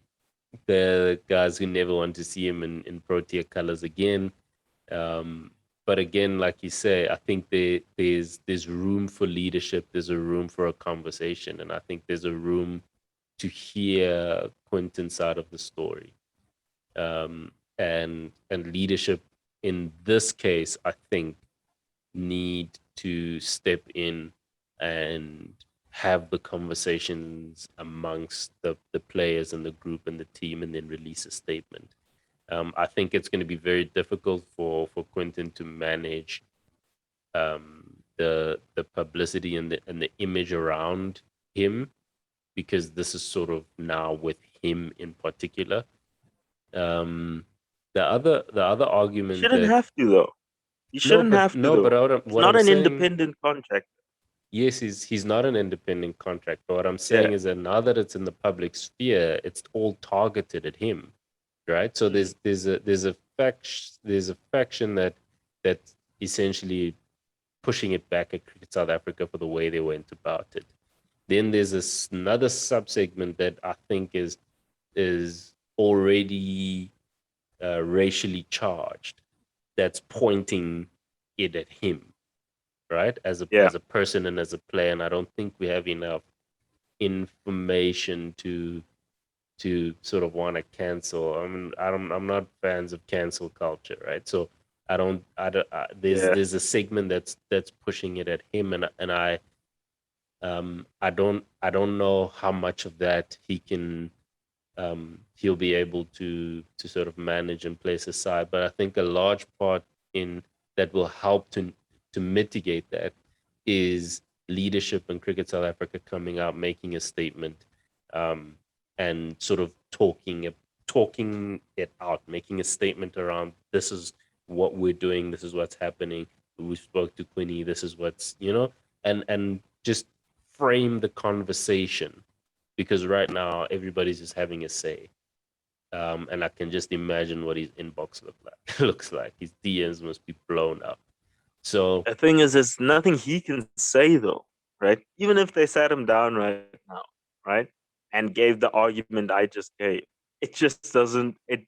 the guys who never want to see him in Protea colors again. Um, but again, like you say, I think there's room for leadership. There's a room for a conversation, and I think there's a room to hear Quinton's side of the story. And leadership in this case, I think, need to step in and have the conversations amongst the players and the group and the team, and then release a statement. I think it's going to be very difficult for Quentin to manage the publicity and the image around him, because this is sort of now with him in particular. Um, the other You argument shouldn't that have to though. You no, shouldn't but have to no, but though. He's what not I'm an saying, independent contractor. yes, he's not an independent contractor. What I'm saying Yeah. is that now that it's in the public sphere, it's all targeted at him, right? So Mm. there's a faction that essentially pushing it back at Cricket South Africa for the way they went about it. Then there's another subsegment that I think is already racially charged, that's pointing it at him, right? Yeah. As a person and as a player, and I don't think we have enough information to sort of want to cancel. I mean, I'm not fans of cancel culture, right? So I don't Yeah. there's a segment that's pushing it at him, and I don't know how much of that he'll be able to sort of manage and place aside. But I think a large part in that will help to mitigate that is leadership in Cricket South Africa coming out, making a statement, um, and sort of talking it out, making a statement around, this is what we're doing, this is what's happening. We spoke to Quinny, this is what's, and just frame the conversation, because right now everybody's just having a say. And I can just imagine what his inbox looks like. His DMs must be blown up. So The thing is, there's nothing he can say though, right? Even if they sat him down right now, right, and gave the argument I just gave, it just doesn't. It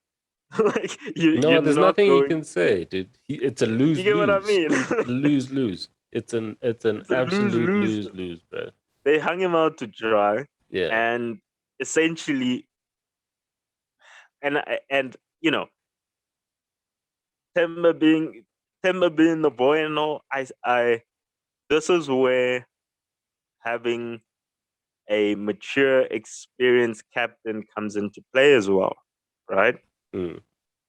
like you're no, there's not nothing he going can to. say, dude. It's a You lose get what I lose. mean? It's a lose lose. It's an It's a lose absolute lose. lose lose, bro. They hung him out to dry, Yeah, and essentially, and Temba being Temba being the boy and all. I This is where having a mature, experienced captain comes into play as well, right? mm,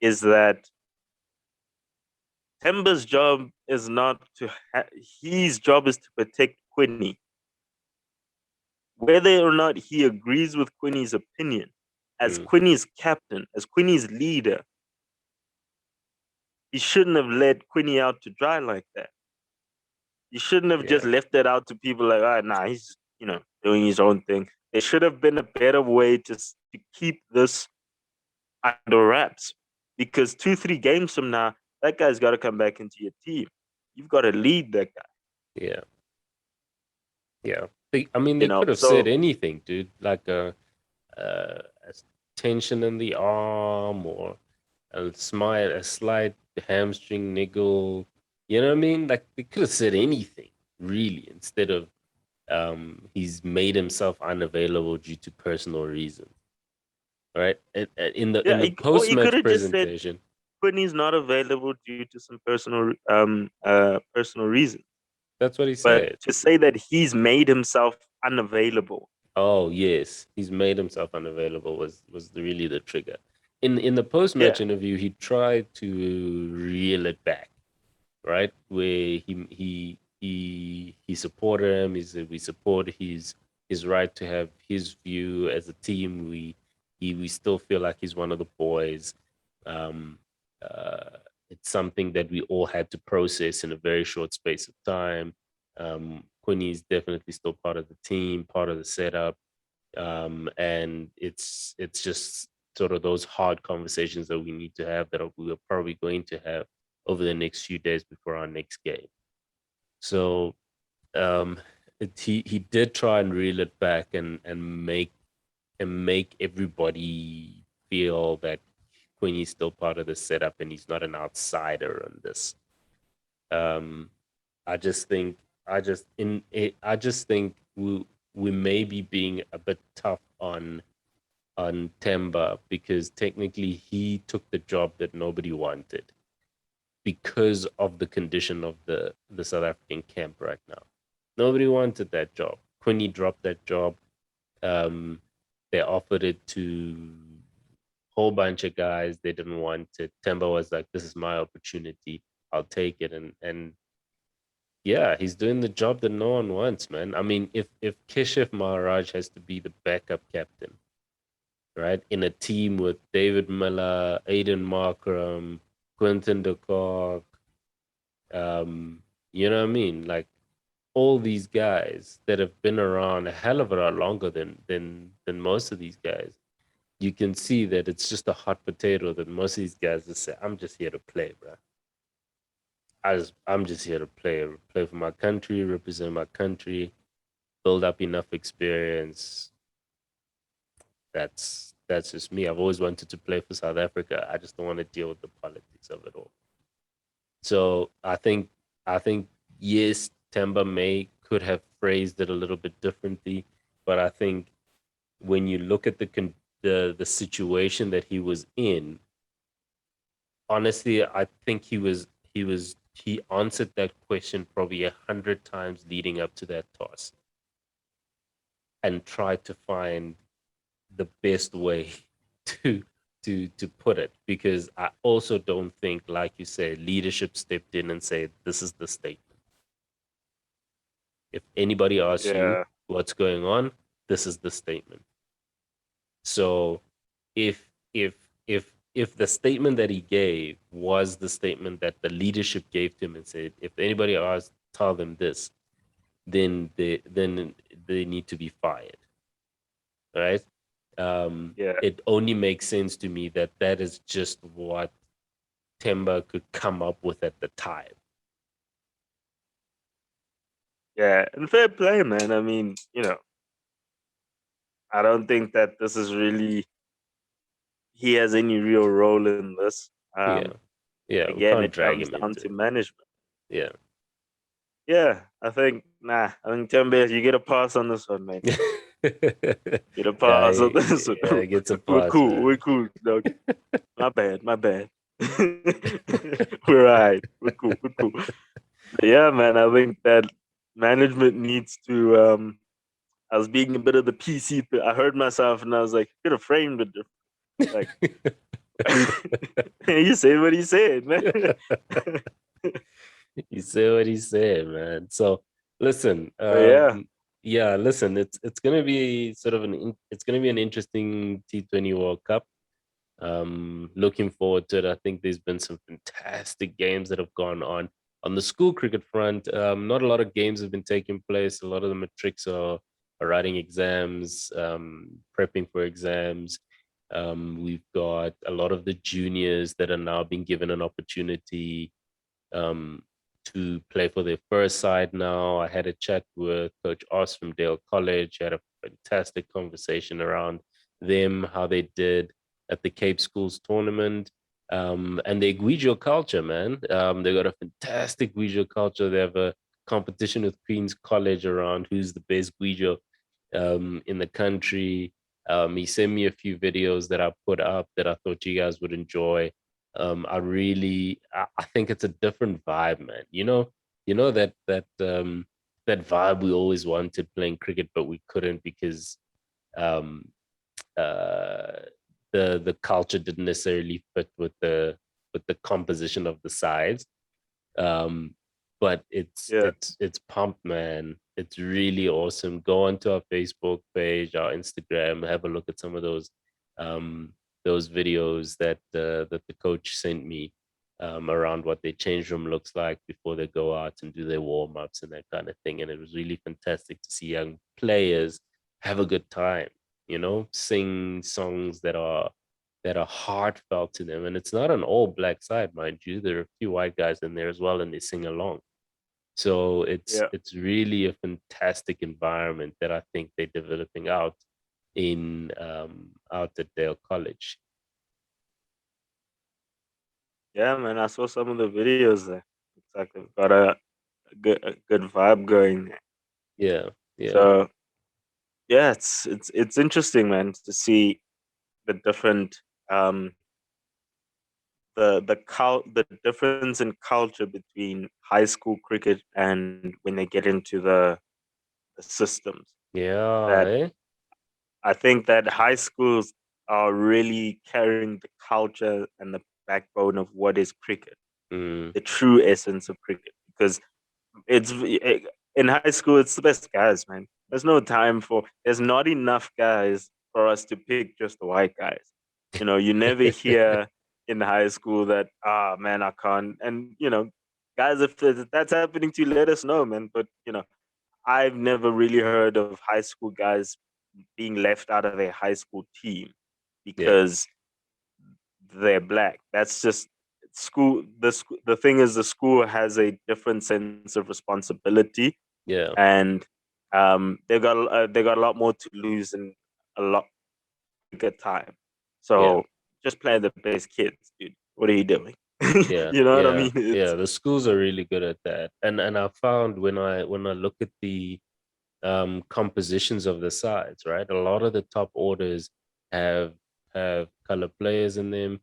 Is that Temba's job is not his job is to protect Quinny. Whether or not he agrees with Quinny's opinion, as mm, Quinny's captain, as Quinny's leader, he shouldn't have let Quinny out to dry like that. He shouldn't have just yeah, left it out to people like, ah, nah, he's doing his own thing. There should have been a better way to keep this under wraps, because 2-3 games from now, that guy's got to come back into your team. You've got to lead that guy. yeah, yeah. I mean, they could have said So anything, dude. Like a tension in the arm, or a slight hamstring niggle. You know what I mean? Like they could have said anything really, instead of he's made himself unavailable due to personal reasons. Right? In the yeah, or post he could match have just said presentation, Quinny's not available due to some personal reason. that's what he But said. to say that he's made himself unavailable, Oh yes, he's made himself unavailable was really the trigger. In the post yeah, match interview, he tried to reel it back, right? Where he supported him. He said we support his right to have his view as a team. We still feel like he's one of the boys. Um, it's something that we all had to process in a very short space of time. Quinny is definitely still part of the team, part of the setup, and it's just sort of those hard conversations that we need to have that we are probably going to have over the next few days before our next game. So um, he did try and reel it back and make everybody feel that Quinny's still part of the setup and he's not an outsider on this. Um, I just think I just think we may be being a bit tough on Temba because technically he took the job that nobody wanted because of the condition of the South African camp right now. Nobody wanted that job. Quinny dropped that job. Um, they offered it to a whole bunch of guys. They didn't want it. Temba was like, "This is my opportunity. I'll take it." And yeah, he's doing the job that no one wants, man. I mean, if Keshif Maharaj has to be the backup captain, right, in a team with David Miller, Aiden Markram, Quinton De Kocks, um, you know what I mean? Like all these guys that have been around a hell of a lot longer than most of these guys, you can see that it's just a hot potato that most of these guys just say, "I'm just here to play, bro. I'm just here to play for my country, represent my country, build up enough experience." That's just me. I've always wanted to play for South Africa. I just don't want to deal with the politics of it all. So I think yes, Temba May could have phrased it a little bit differently, but I think when you look at the situation that he was in, honestly, I think he answered that question probably 100 times leading up to that toss and tried to find the best way to to put it because I also don't think, like you say, leadership stepped in and said, "This is the statement. If anybody asks you Yeah, what's going on, this is the statement." So if if if the statement that he gave was the statement that the leadership gave to him and said, "If anybody asks, tell them this," then they need to be fired, right? yeah, It only makes sense to me that that is just what Temba could come up with at the time. yeah. And fair play, man. I mean, I don't think that this is really he has any real role in this. Yeah, yeah, we Again, can't it drag comes him down into to it. management. Yeah. Yeah, I think Tembe, you get a pass on this one, man. Get a Yeah, pass on this one. yeah, gets a We're pass, cool. man. We're cool, dog. My bad. My bad. We're alright. We're cool. We're cool. But yeah, man. I think that management needs to. I was being a bit of the PC. I heard myself, and I was like, could have framed it. Like, he said what he said, man. You say what he said, man. So listen, But yeah, yeah, listen, it's gonna be sort of it's gonna be an interesting T20 World Cup. Looking forward to it. I think there's been some fantastic games that have gone on the school cricket front. Not a lot of games have been taking place. A lot of the matrics are writing exams, prepping for exams. We've got a lot of the juniors that are now being given an opportunity um, to play for their first side now. I had a chat with Coach Oz from Dale College. Had a fantastic conversation around them, how they did at the Cape Schools tournament, and their Guijo culture, man. They got a fantastic Guijo culture. They have a competition with Queen's College around who's the best Guijo in the country. He sent me a few videos that I put up that I thought you guys would enjoy. I think it's a different vibe, man. That vibe we always wanted playing cricket, but we couldn't because um, uh, the culture didn't necessarily fit with the composition of the sides. Um, but yeah, it's pumped, man. It's really awesome. Go onto our Facebook page, our Instagram, have a look at some of um, those videos that the coach sent me around what their change room looks like before they go out and do their warm ups and that kind of thing. And it was really fantastic to see young players have a good time. Sing songs that are that are heartfelt to them. And it's not an all black side, mind you. There are a few white guys in there as well, and they sing along. So Yeah. it's really a fantastic environment that I think they're developing out at Dale College. Yeah, man. I saw some of the videos there. It's like they've got a good vibe going there. Yeah, yeah, So yeah, it's interesting, man, to see the different the difference in culture between high school cricket and when they get into the systems. yeah, That eh? I think that high schools are really carrying the culture and the backbone of what is cricket, Mm, the true essence of cricket. Because in high school, it's the best guys, man. There's not enough guys for us to pick just the white guys. You never hear in high school that, man, I can't. And, guys, if that's happening to you, let us know, man. But, I've never really heard of high school guys being left out of their high school team yeah, because they're black. That's just school. The thing is, the school has a different sense of responsibility, yeah, and they got a lot more to lose and a lot quicker time. yeah, So just play the best kids, dude. What are you doing? yeah, You know what I yeah, mean? yeah. It's The schools are really good at that. And I found when I look at the compositions of the sides, right? A lot of the top orders have have color players in them,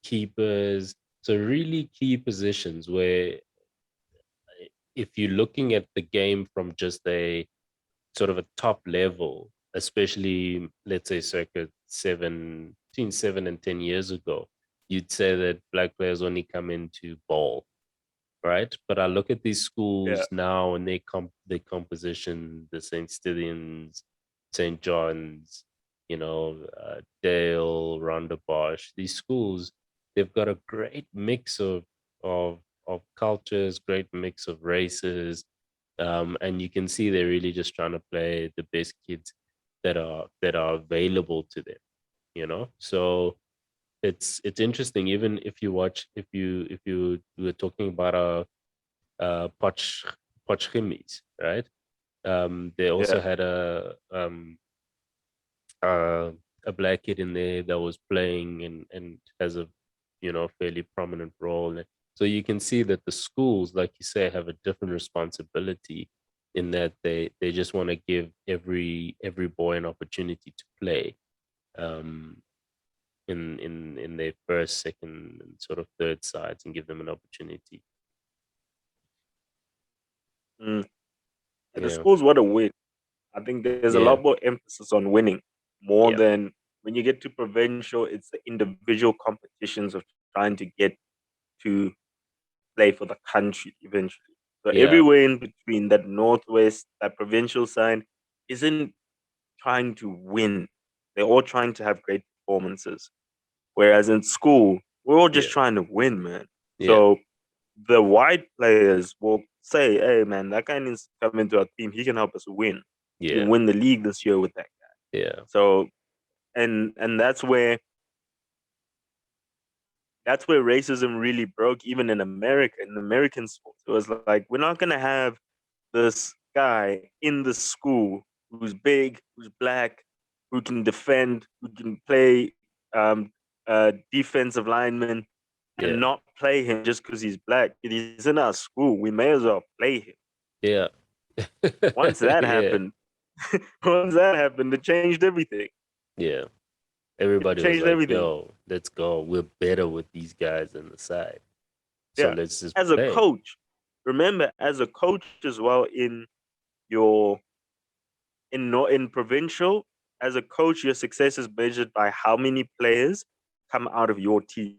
keepers. So really key positions where if you're looking at the game from just a sort of a top level, especially let's say circa between 7 and 10 years ago, you'd say that black players only come into bowl, right? But I look at these yeah. schools now and their composition, the St. Stithians, St. John's, Dale, Rondebosch, these schools, they've got a great mix of cultures, great mix of races. And you can see they're really just trying to play the best kids that are available to them, So it's interesting. Even if you were talking about Poch Pochchimies, right? They also Yeah. had uh, a black kid in there that was playing and has a fairly prominent role. So you can see that the schools, like you say, have a different responsibility in that they just want to give every boy an opportunity to play um, in their first, second, and sort of third sides and give them an opportunity. Mm. And the Yeah, schools want to win. I think there's a yeah, lot more emphasis on winning more yeah, than when you get to provincial. It's the individual competitions of trying to get to play for the country eventually. So yeah, everywhere in between that northwest, that provincial side isn't trying to win. They're all trying to have great performances. Whereas in school, we're all just yeah, trying to win, man. yeah, So the white players will say, "Hey, man, that guy needs to come into our team. He can help us win. We can yeah, win the league this year with that guy." yeah, So and that's where racism really broke, even in America, in American sports. It was like, we're not gonna have this guy in the school who's big, who's black, who can defend, who can play defensive lineman, and yeah, not play him just because he's black. He's in our school. We may as well play him. yeah, Once that yeah, happened, once that happened, it changed everything. yeah. It Everybody was changed like, everything. "Yo, let's go. We're better with these guys on the side, so Yeah. let's just As a play." coach, remember, as a coach as well your in provincial, as a coach, your success is measured by how many players come out of your team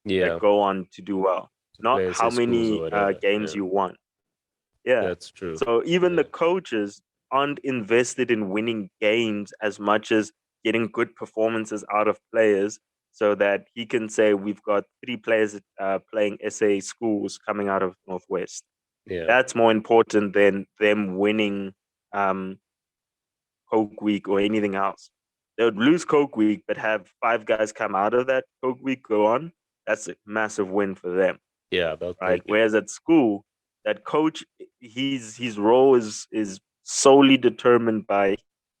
that Yeah, go on to do well, to not play how SS schools or many whatever. games Yeah, you won. Yeah. that's true. So even the Yeah, coaches aren't invested in winning games as much as getting good performances out of players so that he can say, we've got three players playing SA schools coming out of Northwest. yeah, That's more important than them winning um, Coke Week or anything else. They would lose Coke Week, but have 5 guys come out of that Coke Week go on. That's a massive win for them, Yeah, they'll right? take it. Whereas at school, that coach, his role is solely determined by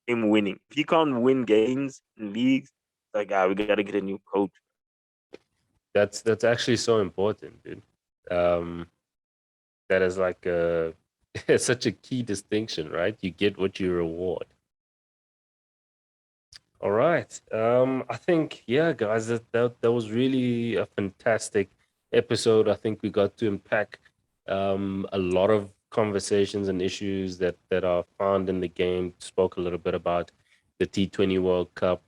him winning. If he can't win games and leagues, it's like, we got to get a new coach. That's actually so important, dude. Um, that is like a it's such a key distinction, right? You get what you reward. All right. I think, yeah, guys, that was really a fantastic episode. I think we got to unpack a lot of conversations and issues that are found in the game. Spoke a little bit about the T20 World Cup.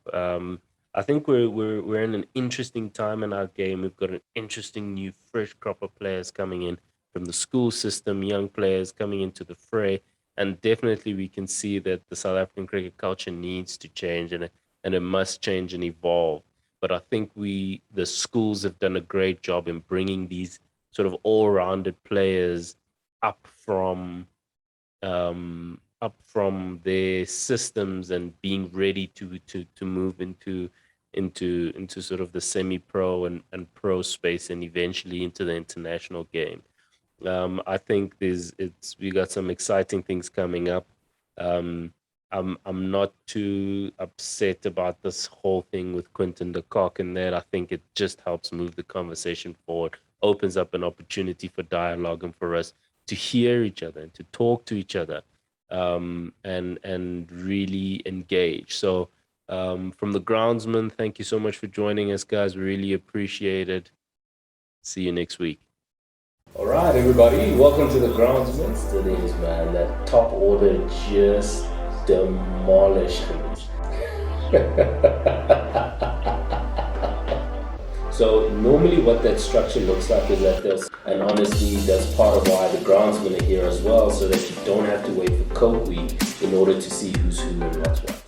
I think we're in an interesting time in our game. We've got an interesting new fresh crop of players coming in from the school system, young players coming into the fray. And definitely we can see that the South African cricket culture needs to change, and it must change and evolve. But I think the schools have done a great job in bringing these sort of all-rounded players up from their systems and being ready to move into sort of the semi-pro and pro space and eventually into the international game. I think we got some exciting things coming up. Um, I'm not too upset about this whole thing with Quinton De Kocks, and that I think it just helps move the conversation forward, opens up an opportunity for dialogue and for us to hear each other and to talk to each other, and really engage. So, from the Groundsmen, thank you so much for joining us, guys. We really appreciate it. See you next week. All right, everybody, welcome to the Groundsmen. Still is, man. That top order just demolished him. So normally what that structure looks like is that and honestly that's part of why the Groundsmen are here as well, so that you don't have to wait for Coke Week in order to see who's who and what's what.